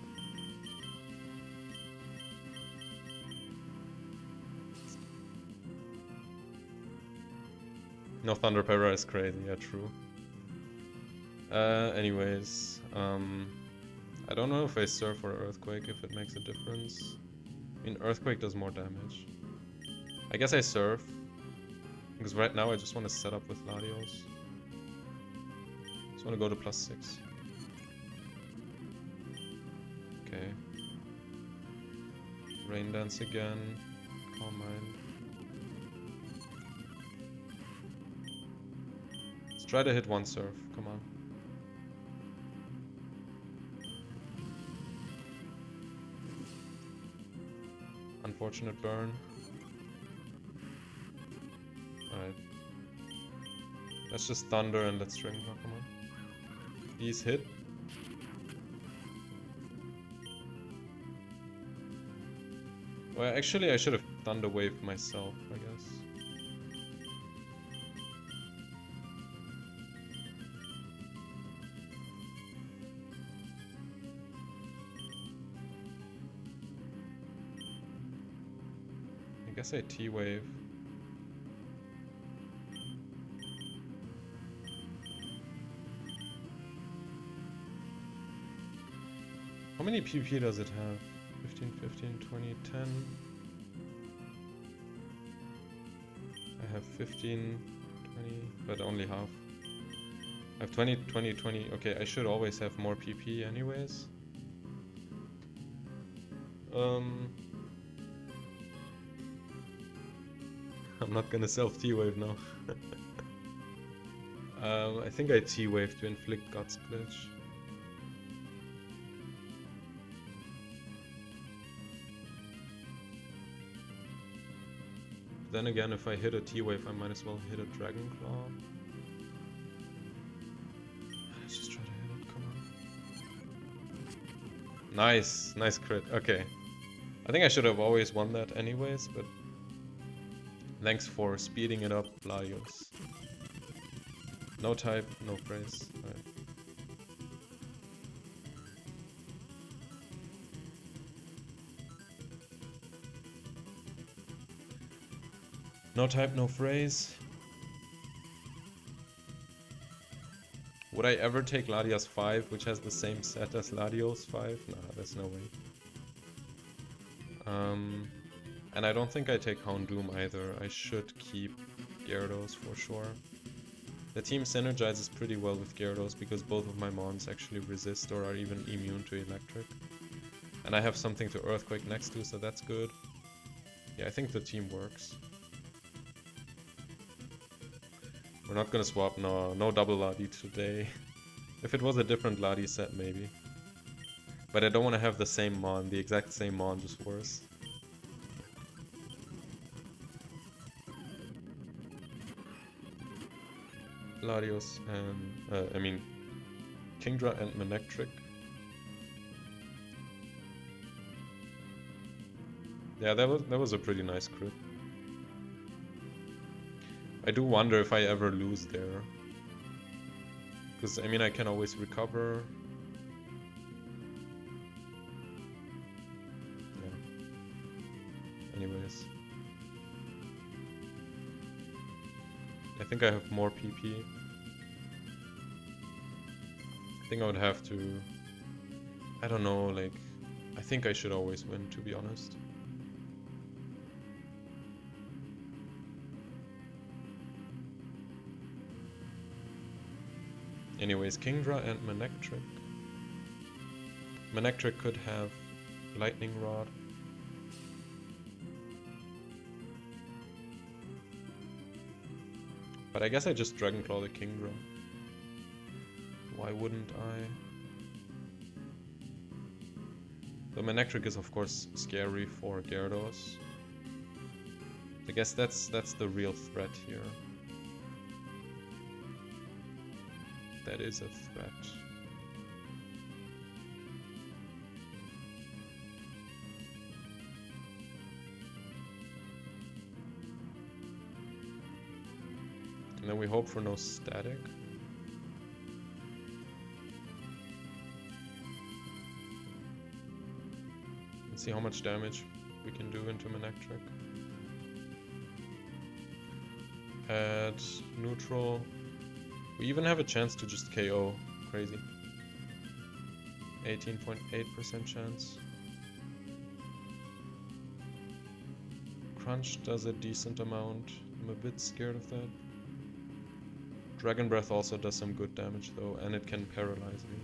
No, Thunder Para is crazy, yeah, true. Anyways, I don't know if I Surf or Earthquake, if it makes a difference. I mean, Earthquake does more damage. I guess I Surf, because right now I just want to set up with Latios. Just want to go to +6. Okay. Rain Dance again. Calm Mind. Let's try to hit one Surf, come on. Unfortunate burn. Alright. Let's just Thunder and let's String Pokemon. He's hit. Well, actually I should have Thunder Waved myself, I guess. I guess I T-Wave. How many PP does it have? 15, 15, 20, 10. I have 15, 20, but only half. I have 20, 20, 20. Okay, I should always have more PP anyways. I'm not gonna self T-Wave now. I think I T-Wave to inflict Guts Glitch. Then again, if I hit a T-Wave, I might as well hit a Dragonclaw. Let's just try to hit it, come on. Nice, nice crit, okay. I think I should have always won that anyways, but thanks for speeding it up, Latios. No type, no phrase. Alright. No type, no phrase. Would I ever take Latias 5, which has the same set as Latios 5? Nah, there's no way. And I don't think I take Houndoom either. I should keep Gyarados for sure. The team synergizes pretty well with Gyarados because both of my mons actually resist or are even immune to electric. And I have something to Earthquake next to, so that's good. Yeah, I think the team works. We're not gonna swap, no double Ladi today. If it was a different Ladi set, maybe. But I don't want to have the same mon, the exact same mon, just worse. Latios and, I mean, Kingdra and Manectric. Yeah, that was a pretty nice crit. I do wonder if I ever lose there. Because, I mean, I can always recover. Yeah. Anyways. I think I have more PP. I think I would have to... I don't know, like... I think I should always win, to be honest. Anyways, Kingdra and Manectric. Manectric could have Lightning Rod. But I guess I just Dragon Claw the Kingdra. Why wouldn't I? The Manectric is of course scary for Gyarados. I guess that's the real threat here. That is a threat. And then we hope for no static. Let's see how much damage we can do into Manectric. At neutral. We even have a chance to just KO. Crazy. 18.8% chance. Crunch does a decent amount. I'm a bit scared of that. Dragon Breath also does some good damage though, and it can paralyze me.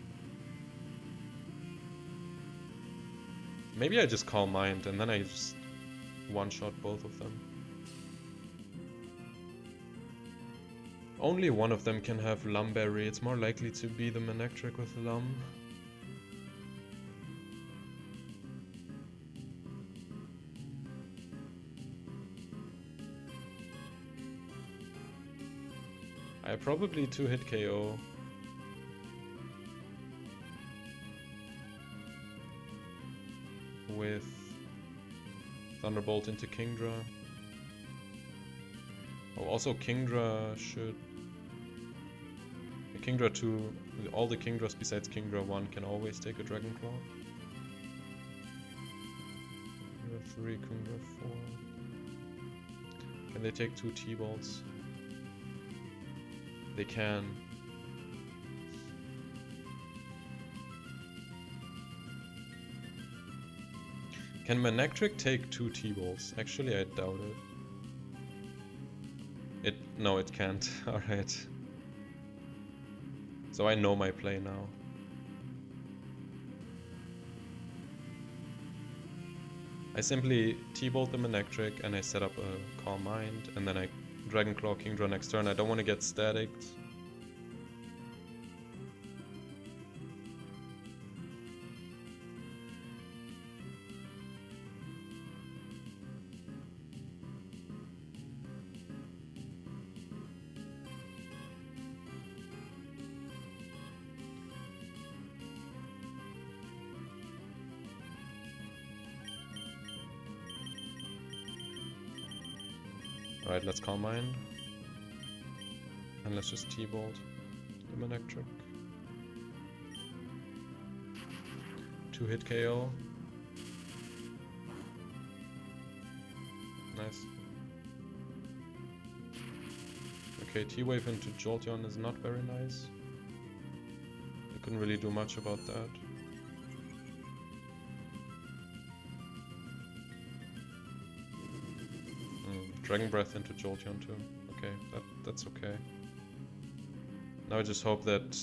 Maybe I just Calm Mind and then I just one-shot both of them. Only one of them can have Lum Berry. It's more likely to be the Manectric with Lum. I probably 2-hit KO. With Thunderbolt into Kingdra. Oh, also Kingdra should... Kingdra 2, all the Kingdras besides Kingdra 1 can always take a Dragon Claw. Kingdra 3, Kingdra 4... Can they take 2 T-Bolts? They can. Can Manectric take 2 T-Bolts? Actually, I doubt it. No, it can't. Alright. So I know my play now. I simply T-Bolt the Manectric and I set up a Calm Mind and then I Dragon Claw Kingdra next turn. I don't want to get staticked. Alright, let's Calm Mind. And let's just T-Bolt the Manectric. 2-hit KO. Nice. Okay, T-Wave into Jolteon is not very nice. I couldn't really do much about that. Dragon Breath into Jolteon too. Okay, that's okay. Now I just hope that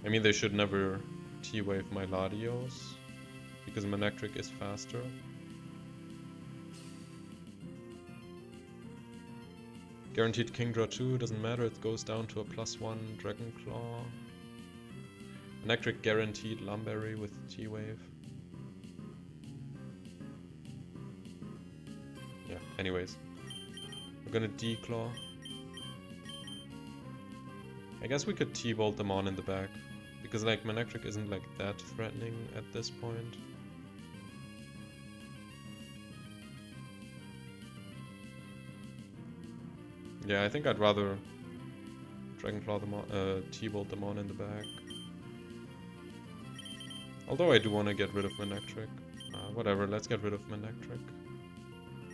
I mean, they should never T-Wave my Latios, because Manectric is faster. Guaranteed Kingdra 2, doesn't matter, it goes down to a +1 Dragon Claw. Manectric guaranteed Lumberry with T-Wave. Yeah, anyways. We're gonna Declaw. I guess we could T-Bolt them on in the back. Because like Manectric isn't like that threatening at this point. Yeah, I think I'd rather Dragonclaw them on, T-Bolt them on in the back. Although I do want to get rid of Manectric. Whatever, let's get rid of Manectric.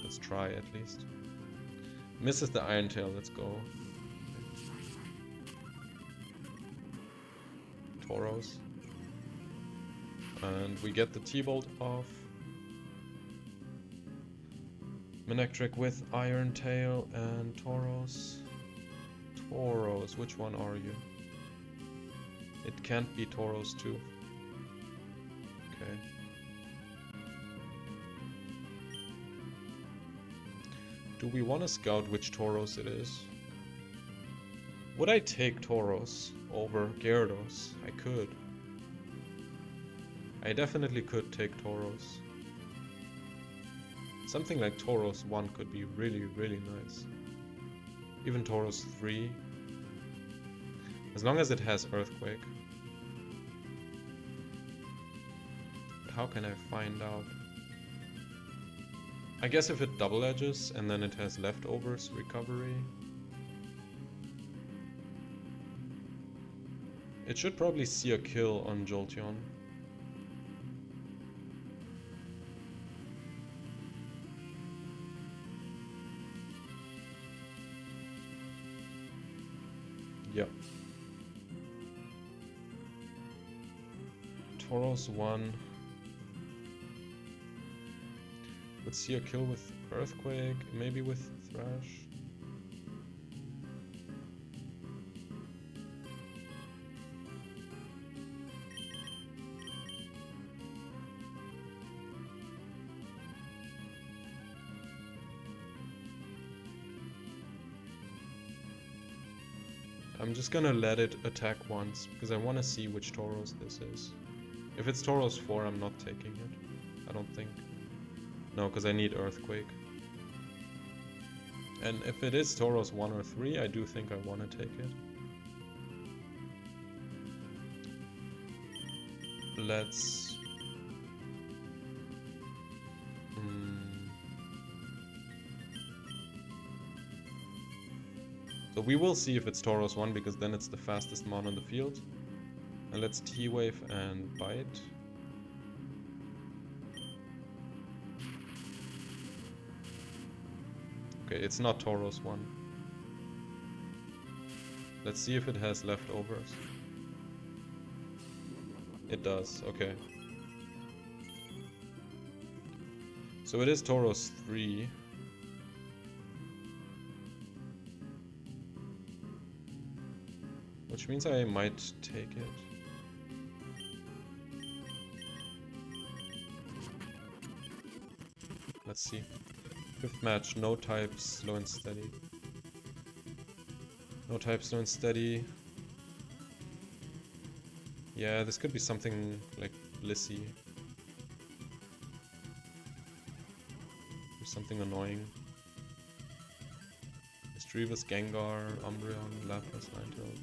Let's try at least. Misses the Iron Tail, let's go. Tauros. And we get the T-Bolt off. Manectric with Iron Tail and Tauros. Tauros, which one are you? It can't be Tauros 2. Okay. Do we want to scout which Tauros it is? Would I take Tauros over Gyarados? I could. I definitely could take Tauros. Something like Tauros 1 could be really, really nice. Even Tauros 3. As long as it has Earthquake. But how can I find out? I guess if it double edges and then it has leftovers recovery. It should probably see a kill on Jolteon. Yep. Tauros 1. Would see a kill with Earthquake, maybe with Thrash. I'm just gonna let it attack once, because I want to see which Tauros this is. If it's Tauros 4, I'm not taking it. I don't think. No, because I need Earthquake. And if it is Tauros 1 or 3, I do think I want to take it. Let's... So we will see if it's Tauros 1, because then it's the fastest mon on the field. And let's T-Wave and Bite. Okay, it's not Tauros 1. Let's see if it has leftovers. It does, okay. So it is Tauros 3. Which means I might take it. Let's see. 5th match, no types, slow and steady. No types, slow and steady. Yeah, this could be something like Blissey. Or something annoying. Mischievous, Gengar, Umbreon, Lapras, Ninetale.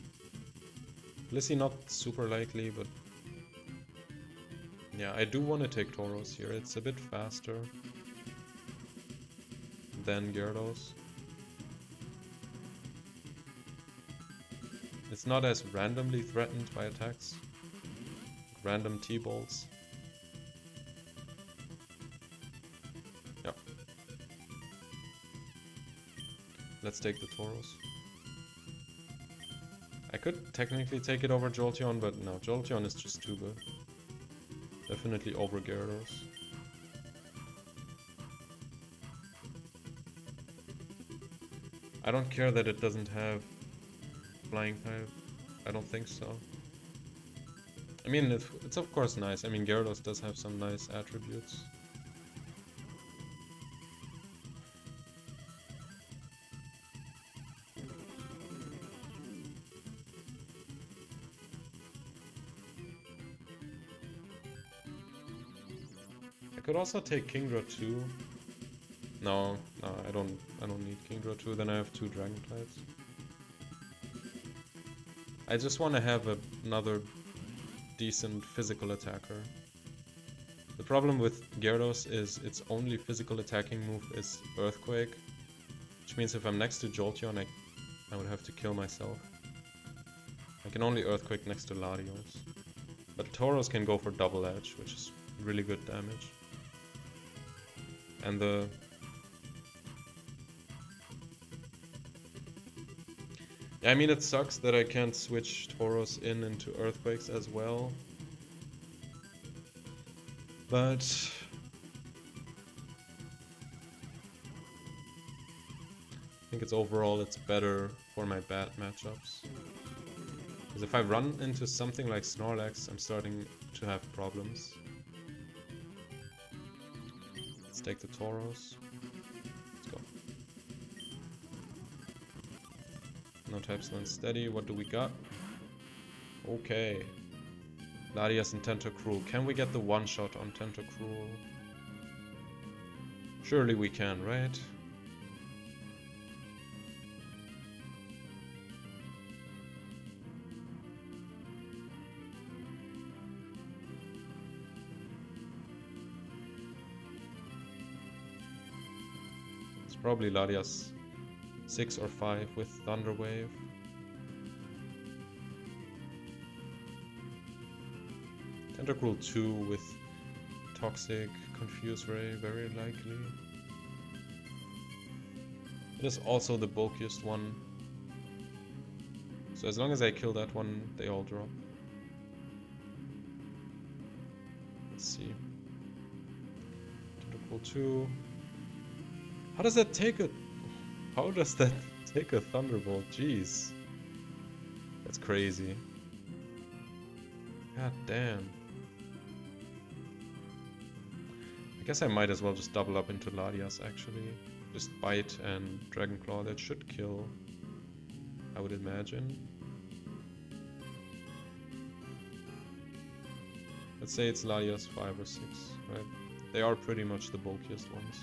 Blissey not super likely, but Yeah, I do want to take Tauros here. It's a bit faster than Gyarados. It's not as randomly threatened by attacks. Random T-bolts. Yeah. Let's take the Tauros. I could technically take it over Jolteon, but no, Jolteon is just too good. Definitely over Gyarados. I don't care that it doesn't have Flying type. I don't think so. I mean, it's of course nice. I mean, Gyarados does have some nice attributes. I could also take Kingdra 2. No, I don't need Kingdra 2, then I have 2 Dragon types. I just want to have another decent physical attacker. The problem with Gyarados is its only physical attacking move is Earthquake, which means if I'm next to Jolteon, I would have to kill myself. I can only Earthquake next to Latios. But Tauros can go for Double Edge, which is really good damage. And I mean, it sucks that I can't switch Tauros into Earthquakes as well. But I think overall it's better for my bad matchups. Because if I run into something like Snorlax, I'm starting to have problems. Let's take the Tauros. Let's go. No types unsteady. What do we got? Okay. Latias and Tentacruel. Can we get the one-shot on Tentacruel? Surely we can, right? It's probably Latias 6 or 5 with Thunder Wave. Tentacruel 2 with Toxic, Confuse Ray, very likely. It is also the bulkiest one. So as long as I kill that one, they all drop. Let's see. Tentacruel 2. How does that take a... How does that take a Thunderbolt? Jeez. That's crazy. God damn. I guess I might as well just double up into Latias actually. Just Bite and Dragon Claw, that should kill, I would imagine. Let's say it's Latias 5 or 6, right? They are pretty much the bulkiest ones.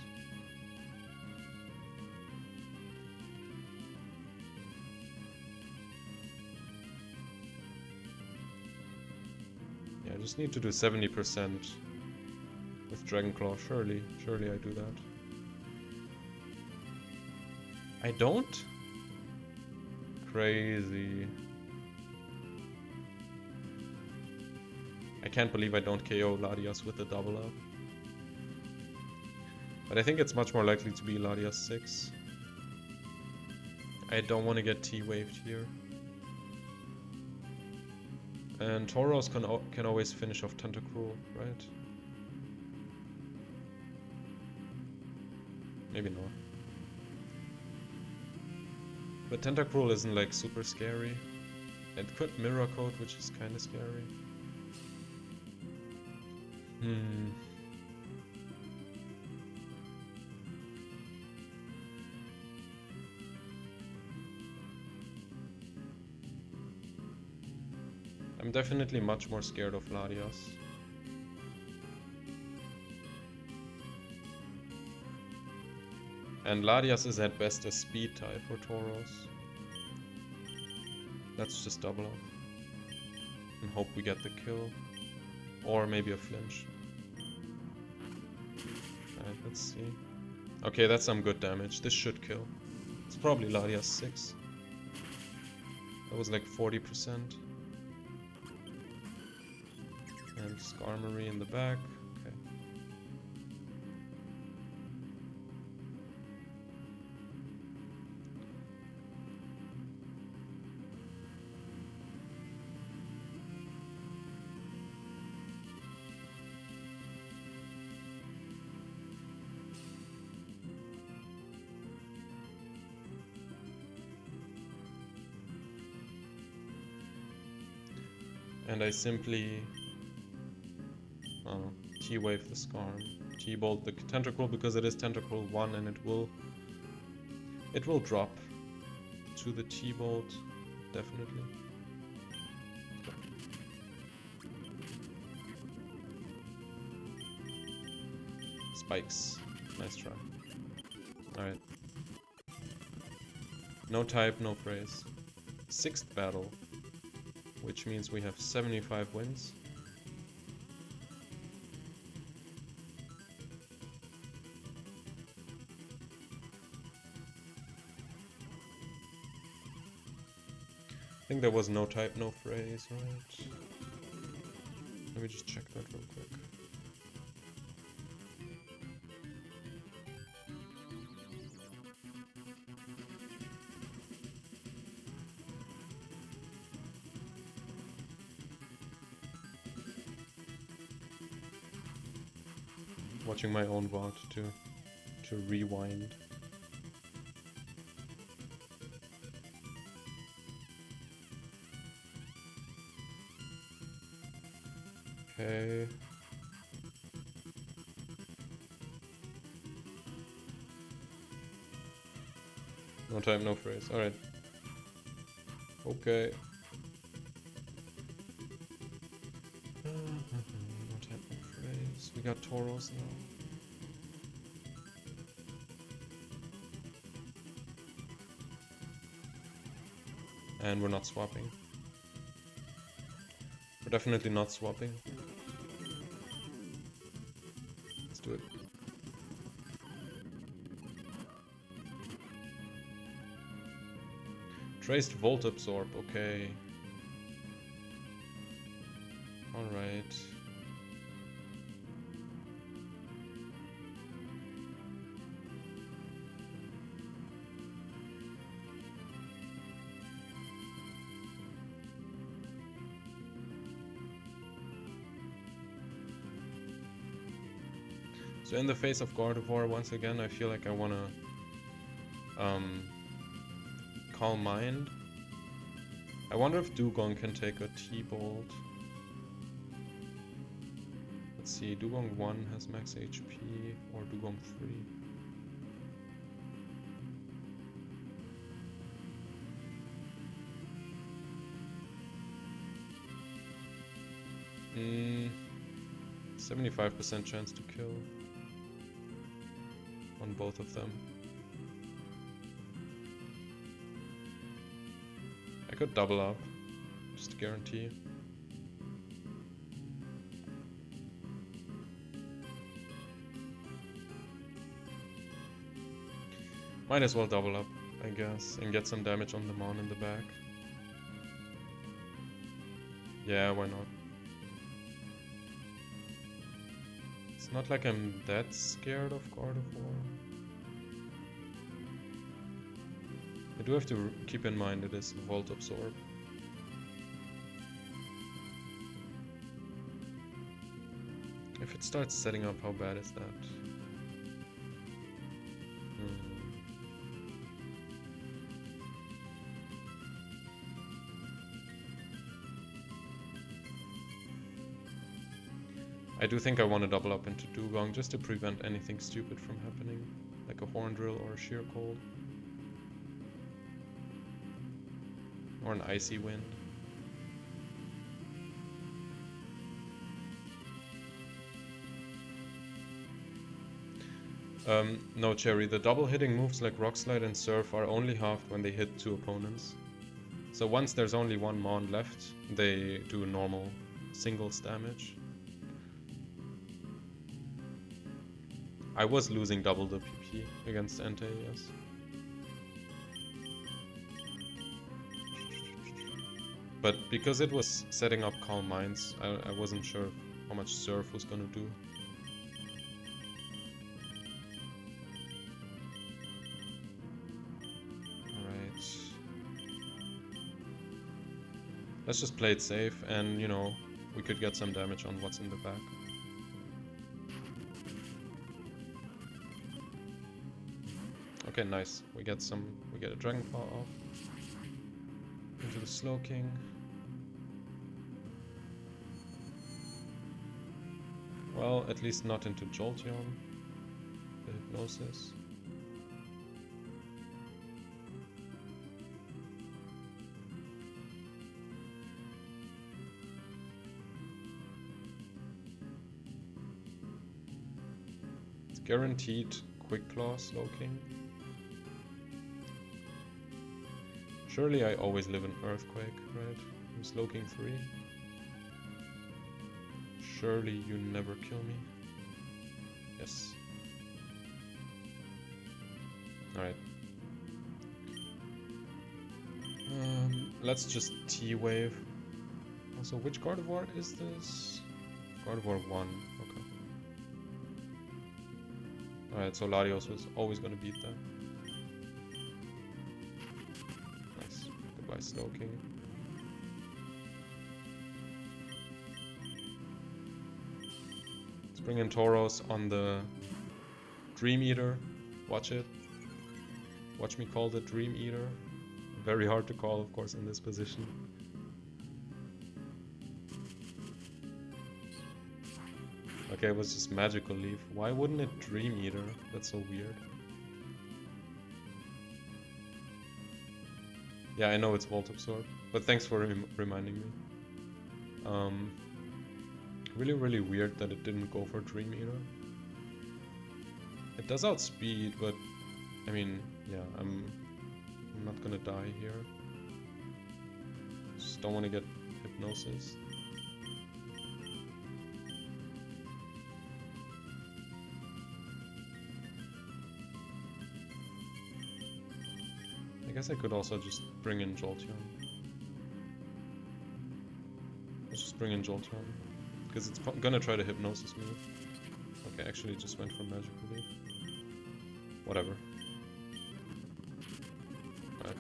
Yeah, I just need to do 70% with Dragon Claw, surely I do that. I don't? Crazy. I can't believe I don't KO Latias with the double up. But I think it's much more likely to be Latias 6. I don't want to get T-waved here. And Tauros can always finish off Tentacruel, right? Maybe not. But Tentacruel isn't like super scary. It could Mirror Coat, which is kinda scary. I'm definitely much more scared of Latias. And Latias is at best a speed type for Tauros. Let's just double up and hope we get the kill. Or maybe a flinch. Alright, let's see. Okay, that's some good damage. This should kill. It's probably Ladia's 6. That was like 40%. And Skarmory in the back. Okay. And I simply T-Wave the Skarm. T-Bolt the Tentacruel because it is Tentacruel 1 and it will drop to the T-Bolt, definitely. Spikes. Nice try. Alright. No type, no phrase. 6th battle. Which means we have 75 wins. I think there was no type, no phrase, right? Let me just check that real quick. Watching my own VOD to rewind. Okay. No time, no phrase. Alright. Okay. No time, no phrase. We got Tauros now. And we're not swapping. We're definitely not swapping. Let's do it. Traced Volt Absorb, okay. Alright. So in the face of Gardevoir, once again, I feel like I wanna Calm Mind. I wonder if Dugong can take a T-Bolt. Let's see, Dugong 1 has max HP, or Dugong 3. Hmm, 75% chance to kill on both of them. I could double up, just to guarantee. Might as well double up, I guess, and get some damage on the Mon in the back. Yeah, why not? It's not like I'm that scared of Gardevoir. I do have to keep in mind it is Volt Absorb. If it starts setting up, how bad is that? I do think I want to double up into Dugong just to prevent anything stupid from happening, like a Horn Drill or a Sheer Cold. Or an Icy Wind. No, Cherry, the double hitting moves like Rock Slide and Surf are only halved when they hit 2 opponents. So once there's only one Mon left, they do normal singles damage. I was losing double the PP against Entei, yes. But because it was setting up Calm Minds, I wasn't sure how much Surf was gonna do. Alright. Let's just play it safe and, you know, we could get some damage on what's in the back. Okay, nice. We get a Dragon Claw off. Into the Slowking. Well, at least not into Jolteon. The Hypnosis. It's guaranteed Quick Claw Slowking. Surely I always live in Earthquake, right? I'm Slowking 3. Surely you never kill me. Yes. Alright. Let's just T-Wave. Also, which Gardevoir is this? Gardevoir 1, okay. Alright, so Latios was always gonna beat that. Nice. Goodbye, Slowking. Bring in Tauros on the Dream Eater. Watch it. Watch me call the Dream Eater. Very hard to call, of course, in this position. Okay, it was just Magical Leaf. Why wouldn't it Dream Eater? That's so weird. Yeah, I know it's Volt Absorb, but thanks for reminding me. Really weird that it didn't go for Dream Eater. It does outspeed, but I mean, yeah, I'm not gonna die here. Just don't want to get Hypnosis. I guess I could also just bring in Jolteon. Let's just bring in Jolteon. Because it's gonna try to Hypnosis move. Okay, actually it just went for Magical Leaf. Whatever. Alright.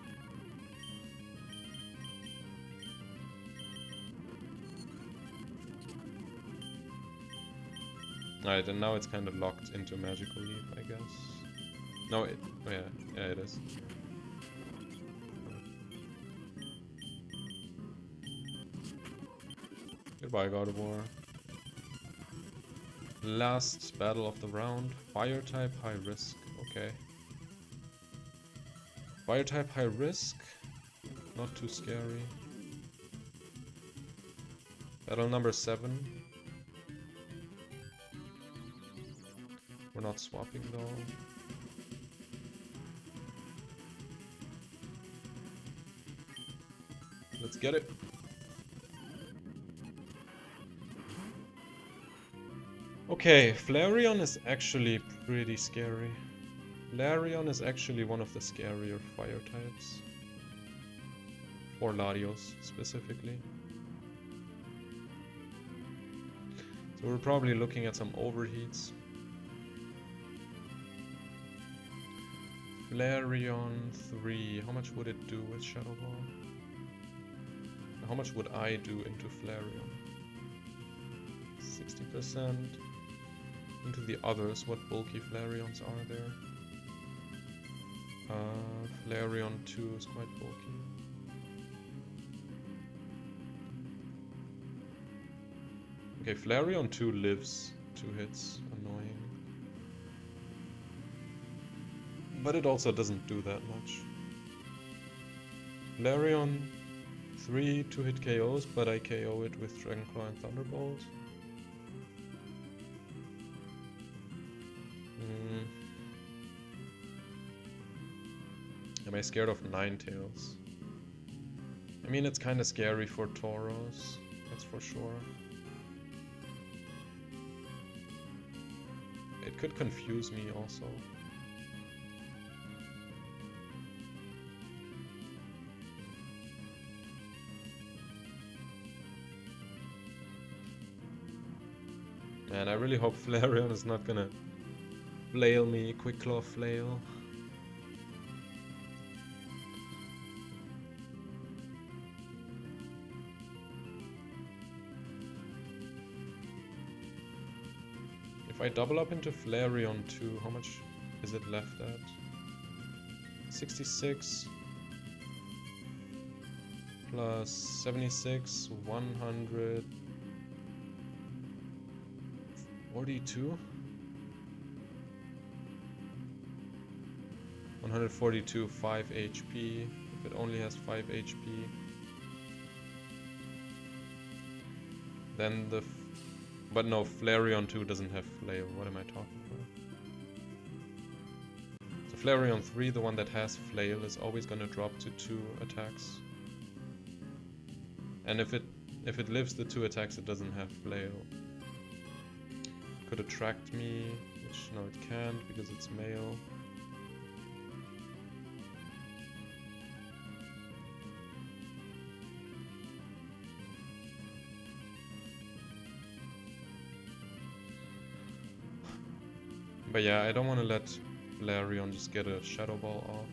Alright, and now it's kind of locked into Magical Leaf, I guess. No, oh yeah, it is. Goodbye, Gardevoir. Last battle of the round. Fire type, high risk. Okay. Fire type, high risk. Not too scary. Battle number 7. We're not swapping though. Let's get it. Okay, Flareon is actually pretty scary. Flareon is actually one of the scarier fire types. For Latios, specifically. So we're probably looking at some overheats. Flareon 3, how much would it do with Shadow Ball? How much would I do into Flareon? 60%. Into the others, what bulky Flareons are there? Flareon 2 is quite bulky. Okay, Flareon 2 lives 2 hits, annoying. But it also doesn't do that much. Flareon 3 2-hit KOs, but I KO it with Dragon Claw and Thunderbolt. Am I scared of Ninetales? I mean, it's kind of scary for Tauros, that's for sure. it could confuse me also. Man, I really hope Flareon is not gonna flail me, Quick Claw flail. If I double up into Flareon too, how much is it left at? 66 plus 76, 142? 142, 5 HP, if it only has 5 HP. Then the... But no, Flareon 2 doesn't have Flail, what am I talking about? So Flareon 3, the one that has Flail, is always gonna drop to 2 attacks. And if it lives the 2 attacks, it doesn't have Flail. Could attract me, which no it can't because it's male. But yeah, I don't want to let Flareon just get a Shadow Ball off.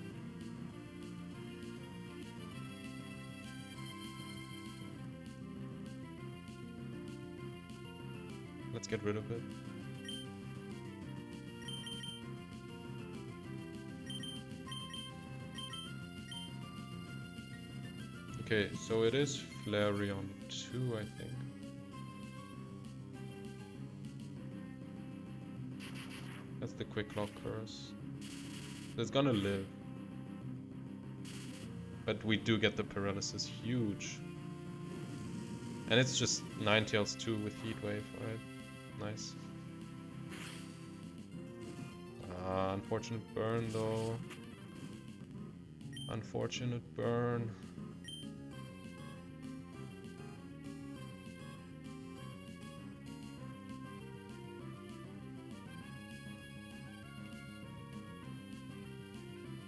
Let's get rid of it. Okay, so it is Flareon 2, I think. That's the Quick Claw curse. It's gonna live. But we do get the paralysis, huge. And it's just Ninetales 2 with Heat Wave, alright. Nice. Unfortunate burn though. Unfortunate burn.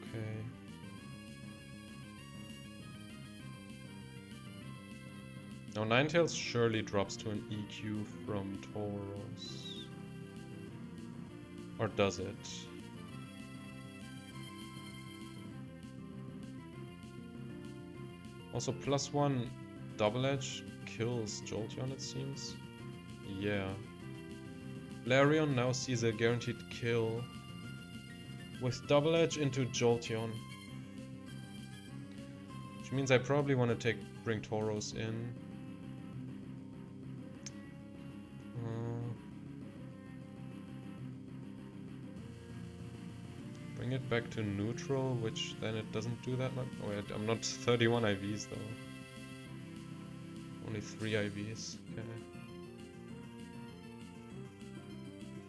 Okay. Now Ninetales surely drops to an EQ from Tauros. Or does it? Also +1 double edge kills Jolteon, it seems. Yeah. Flareon now sees a guaranteed kill with double edge into Jolteon. Which means I probably want to bring Tauros in. Bring it back to neutral, which then it doesn't do that much. Oh wait, I'm not 31 IVs though. Only 3 IVs, okay.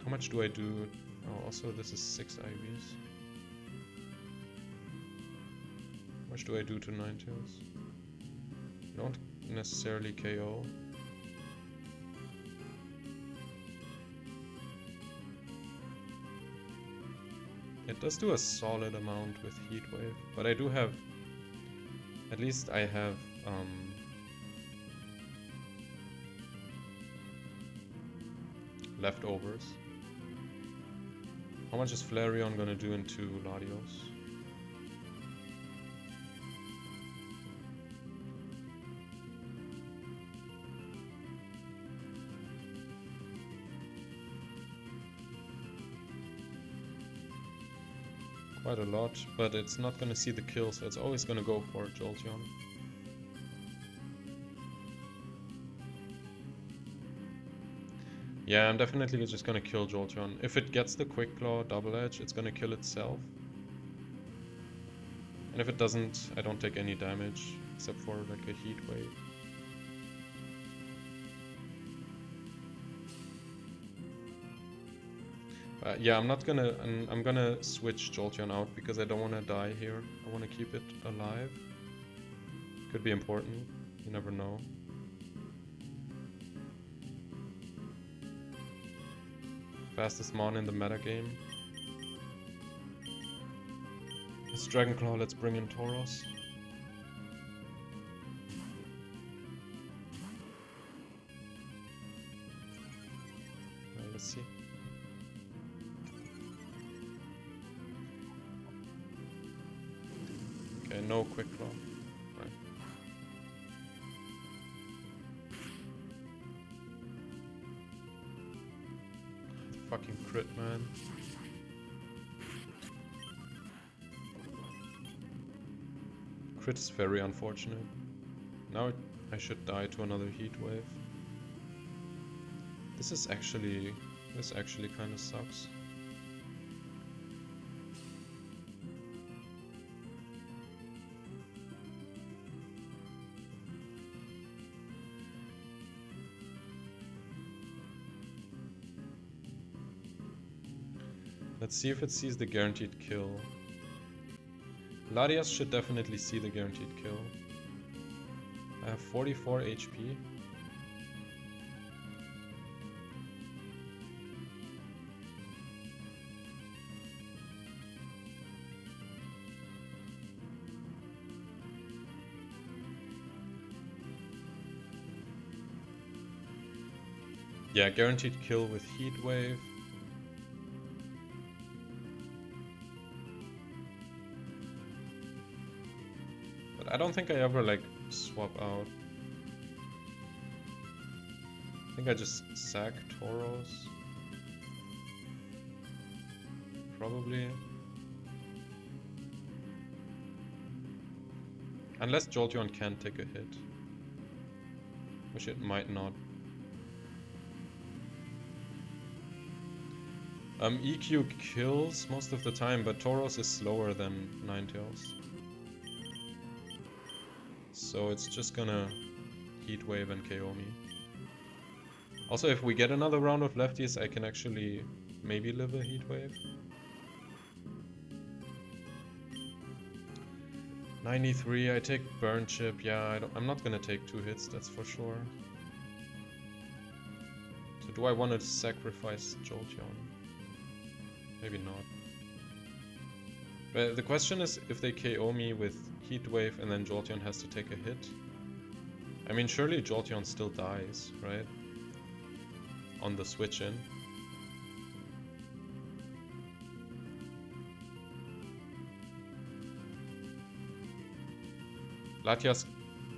How much do I do? Oh, also this is 6 IVs. How much do I do to Ninetales? Don't necessarily KO. It does do a solid amount with Heat Wave, but I do have... At least I have... leftovers. How much is Flareon gonna do into Latios? Quite a lot, but it's not gonna see the kill, so it's always gonna go for Jolteon. Yeah, I'm definitely just gonna kill Jolteon. If it gets the Quick Claw double edge, it's gonna kill itself. And if it doesn't, I don't take any damage, except for like a Heat Wave. Yeah, I'm gonna switch Jolteon out because I don't want to die here. I want to keep it alive. Could be important. You never know. Fastest mon in the metagame. It's Dragonclaw, let's bring in Tauros. Let's see. Okay, no quick draw. Right. Fucking crit, man. Crit is very unfortunate. Now I should die to another heat wave. This actually kind of sucks. Let's see if it sees the guaranteed kill. Latias should definitely see the guaranteed kill. I have 44 HP. Yeah, guaranteed kill with Heat Wave. But I don't think I ever like swap out. I think I just sack Tauros. Probably. Unless Jolteon can take a hit. Which it might not. EQ kills most of the time, but Tauros is slower than Ninetales. So it's just gonna Heat Wave and KO me. Also, if we get another round of lefties, I can actually maybe live a Heat Wave. 93, I take Burn Chip. Yeah, I'm not gonna take 2 hits, that's for sure. So do I want to sacrifice Jolteon? Maybe not. But the question is if they KO me with Heat Wave and then Jolteon has to take a hit. I mean, surely Jolteon still dies, right? On the switch in. Latias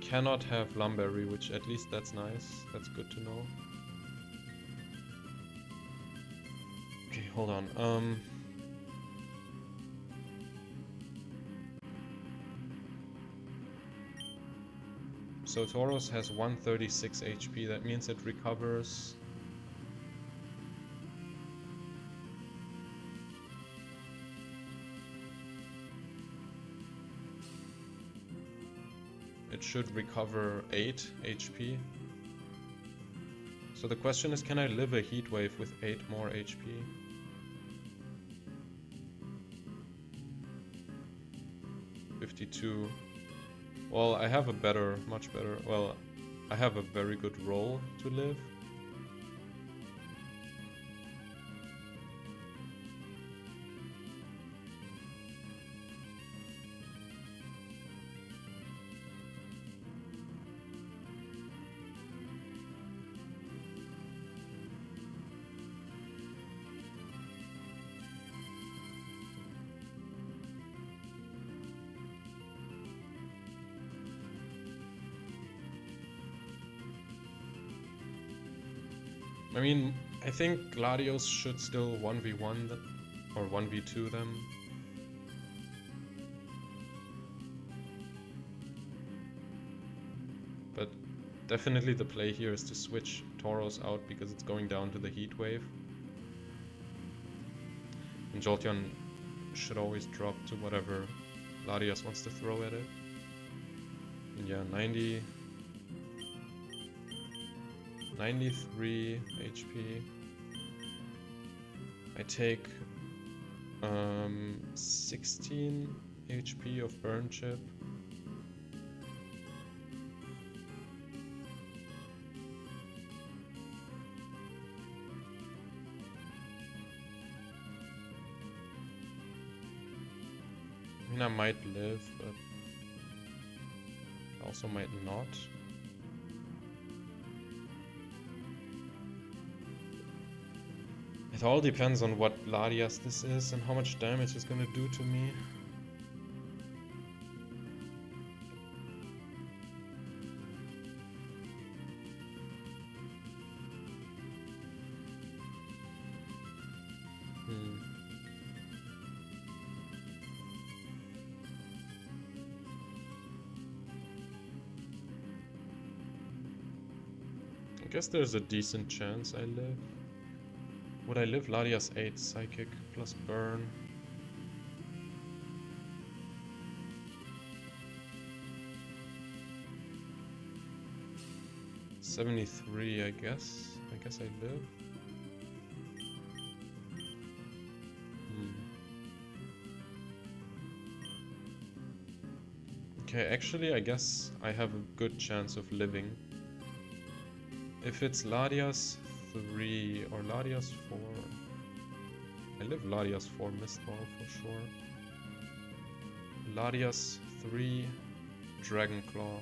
cannot have Lum Berry, which at least that's nice. That's good to know. Okay, hold on. So Tauros has 136 HP. That means it recovers. It should recover 8 HP. So the question is, can I live a Heat Wave with 8 more HP? $52. Well, I have a much better, well, I have a very good roll to live. I mean, I think Gladios should still 1v1 them, or 1v2 them. But definitely the play here is to switch Tauros out because it's going down to the Heat Wave. And Jolteon should always drop to whatever Latias wants to throw at it. And yeah, 93 HP. I take 16 HP of Burn Chip. I might live, but also might not. It all depends on what Larias this is and how much damage it's gonna do to me. I guess there's a decent chance I live. Would I live? Larias 8, Psychic plus Burn. $73, I guess. I guess I live. Okay, actually, I guess I have a good chance of living. If it's Larias 3 or Larias 4. I live Larias 4 Mistball for sure. Larias 3 Dragonclaw.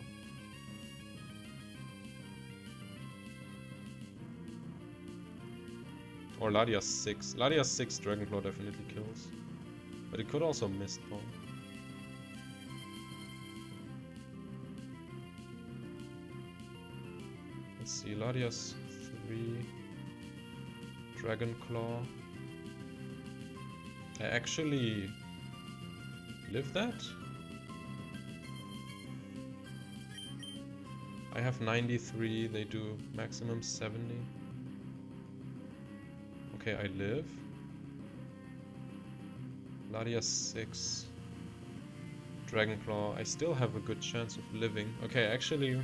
Or Larias 6. Larias 6 Dragonclaw definitely kills. But it could also Mistball. Let's see, Larias 3 Dragonclaw. I actually live that? I have 93, they do maximum 70. Okay, I live. Larias 6 Dragonclaw. I still have a good chance of living. Okay, actually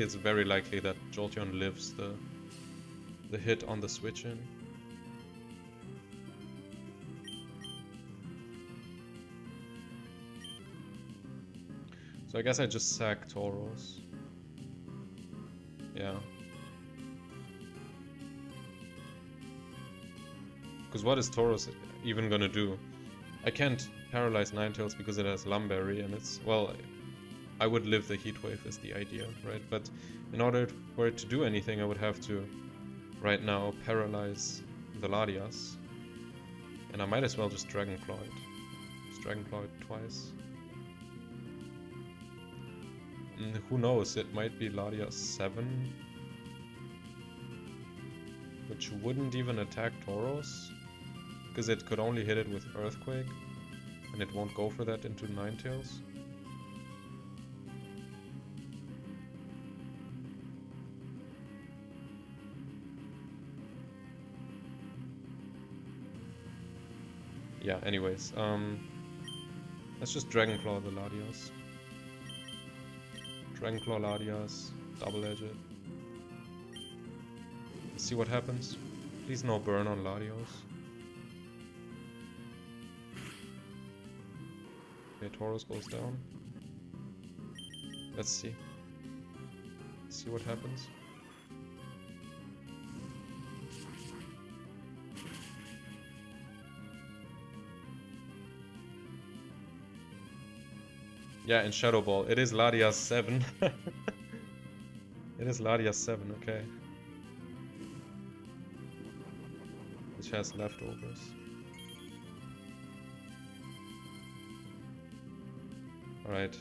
it's very likely that Jolteon lives the hit on the switch in. So I guess I just sack Tauros. Yeah. Because what is Tauros even gonna do? I can't paralyze Ninetales because it has Lumberry and it's... well, I would live the Heat Wave is the idea, right? But in order for it to do anything, I would have to, right now, paralyze the Larias. And I might as well just Dragonclaw it. Just Dragonclaw it twice. And who knows, it might be Larias 7. Which wouldn't even attack Tauros. Because it could only hit it with Earthquake. And it won't go for that into Ninetales. Yeah, anyways, let's just Dragonclaw the Larias. Dragonclaw Larias, double edge it. Let's see what happens. Please no burn on Larios. Okay, Tauros goes down. Let's see. Let's see what happens. Yeah, in Shadow Ball. It is Larias 7. It is Larias 7, okay. Which has leftovers. Alright.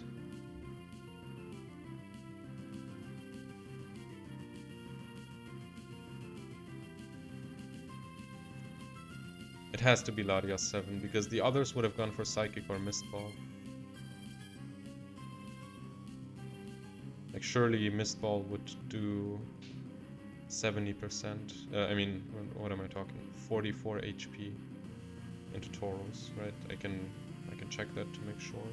It has to be Larias 7, because the others would have gone for Psychic or Mistball. Like, surely Mistball would do 70%. I mean, what am I talking? 44 HP into Tauros, right? I can check that to make sure.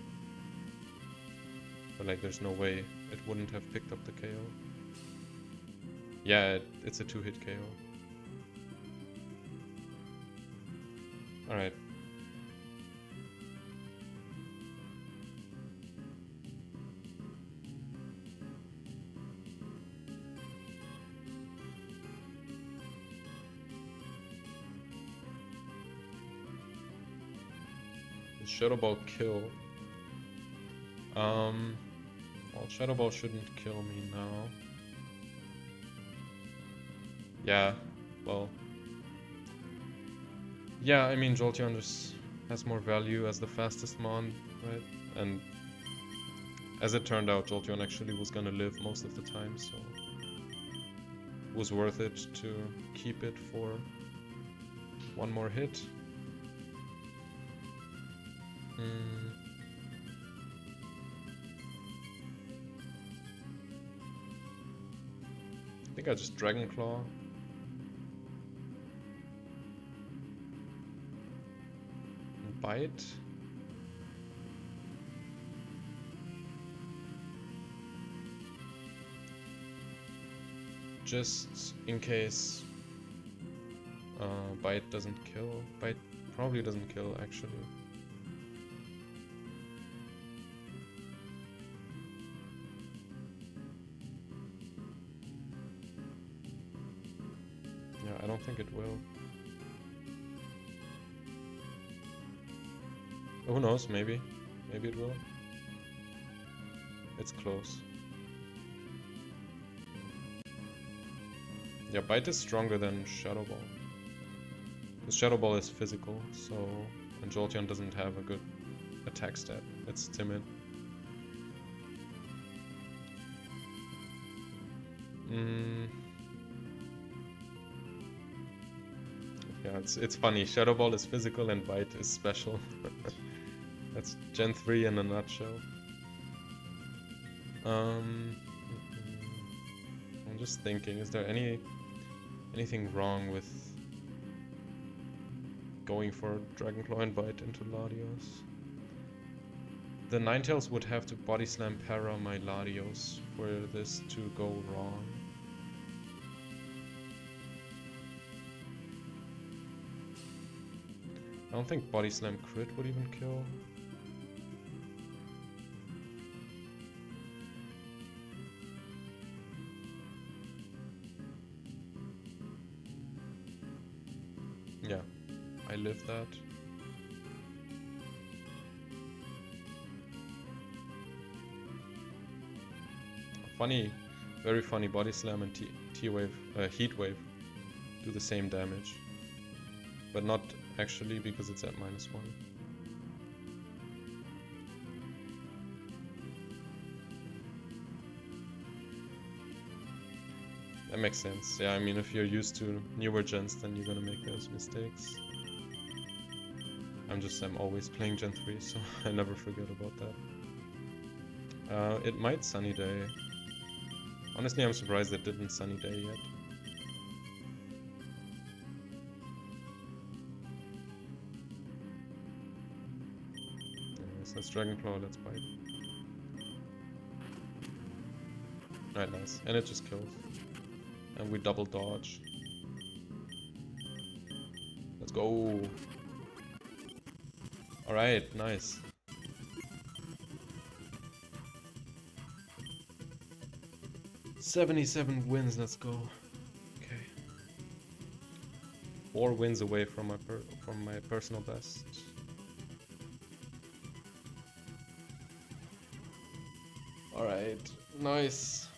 But like, there's no way it wouldn't have picked up the KO. Yeah, it's a 2-hit KO. Alright. Shadow Ball kill? Well, Shadow Ball shouldn't kill me now. Yeah, well. Yeah, I mean, Jolteon just has more value as the fastest mon, right? And as it turned out, Jolteon actually was gonna live most of the time, so it was worth it to keep it for one more hit. I think I just Dragon Claw. And Bite. Just in case Bite doesn't kill. Bite probably doesn't kill, actually. Yeah, I don't think it will. Who knows, maybe. Maybe it will. It's close. Yeah, Bite is stronger than Shadow Ball. Because Shadow Ball is physical, so... And Jolteon doesn't have a good attack stat. It's timid. Yeah, it's funny. Shadow Ball is physical and Bite is special. That's Gen 3 in a nutshell. I'm just thinking, is there anything wrong with going for Dragon Claw and Bite into Latios? The Ninetales would have to Body Slam Para my Latios for this to go wrong. I don't think Body Slam Crit would even kill. Yeah, I live that. Funny, very funny. Body Slam and T-Wave, Heat Wave do the same damage, but not actually because it's at -1. That makes sense. Yeah, I mean, if you're used to newer gens, then you're gonna make those mistakes. I'm always playing Gen 3, so I never forget about that. It might Sunny Day. Honestly, I'm surprised it didn't Sunny Day yet. Anyways, let's Dragon Claw, let's Bite. Alright, nice. And it just kills. And we double dodge. Let's go. Alright, nice. $77 wins, let's go. Okay. 4 wins away from my personal best. Alright, nice.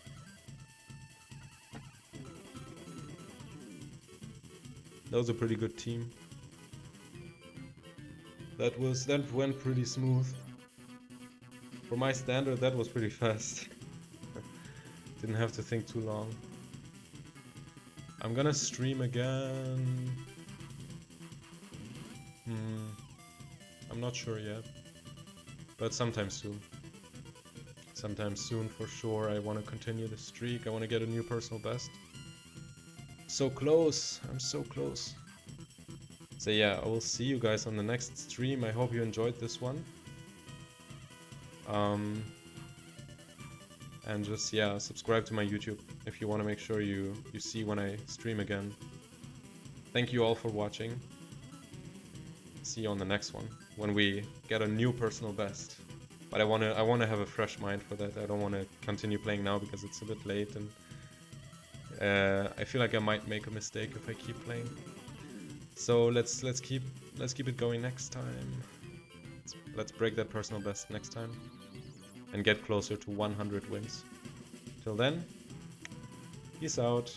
That was a pretty good team. That went pretty smooth. For my standard, that was pretty fast. Didn't have to think too long. I'm gonna stream again. I'm not sure yet. But sometime soon. Sometime soon for sure. I want to continue the streak. I want to get a new personal best. So close. I'm so close. So yeah, I will see you guys on the next stream. I hope you enjoyed this one. And just, yeah, subscribe to my YouTube if you want to make sure you see when I stream again. Thank you all for watching. See you on the next one, when we get a new personal best. But I wanna have a fresh mind for that. I don't want to continue playing now because it's a bit late, and I feel like I might make a mistake if I keep playing. So let's keep it going next time. Let's break that personal best next time and get closer to 100 wins. Till then, peace out.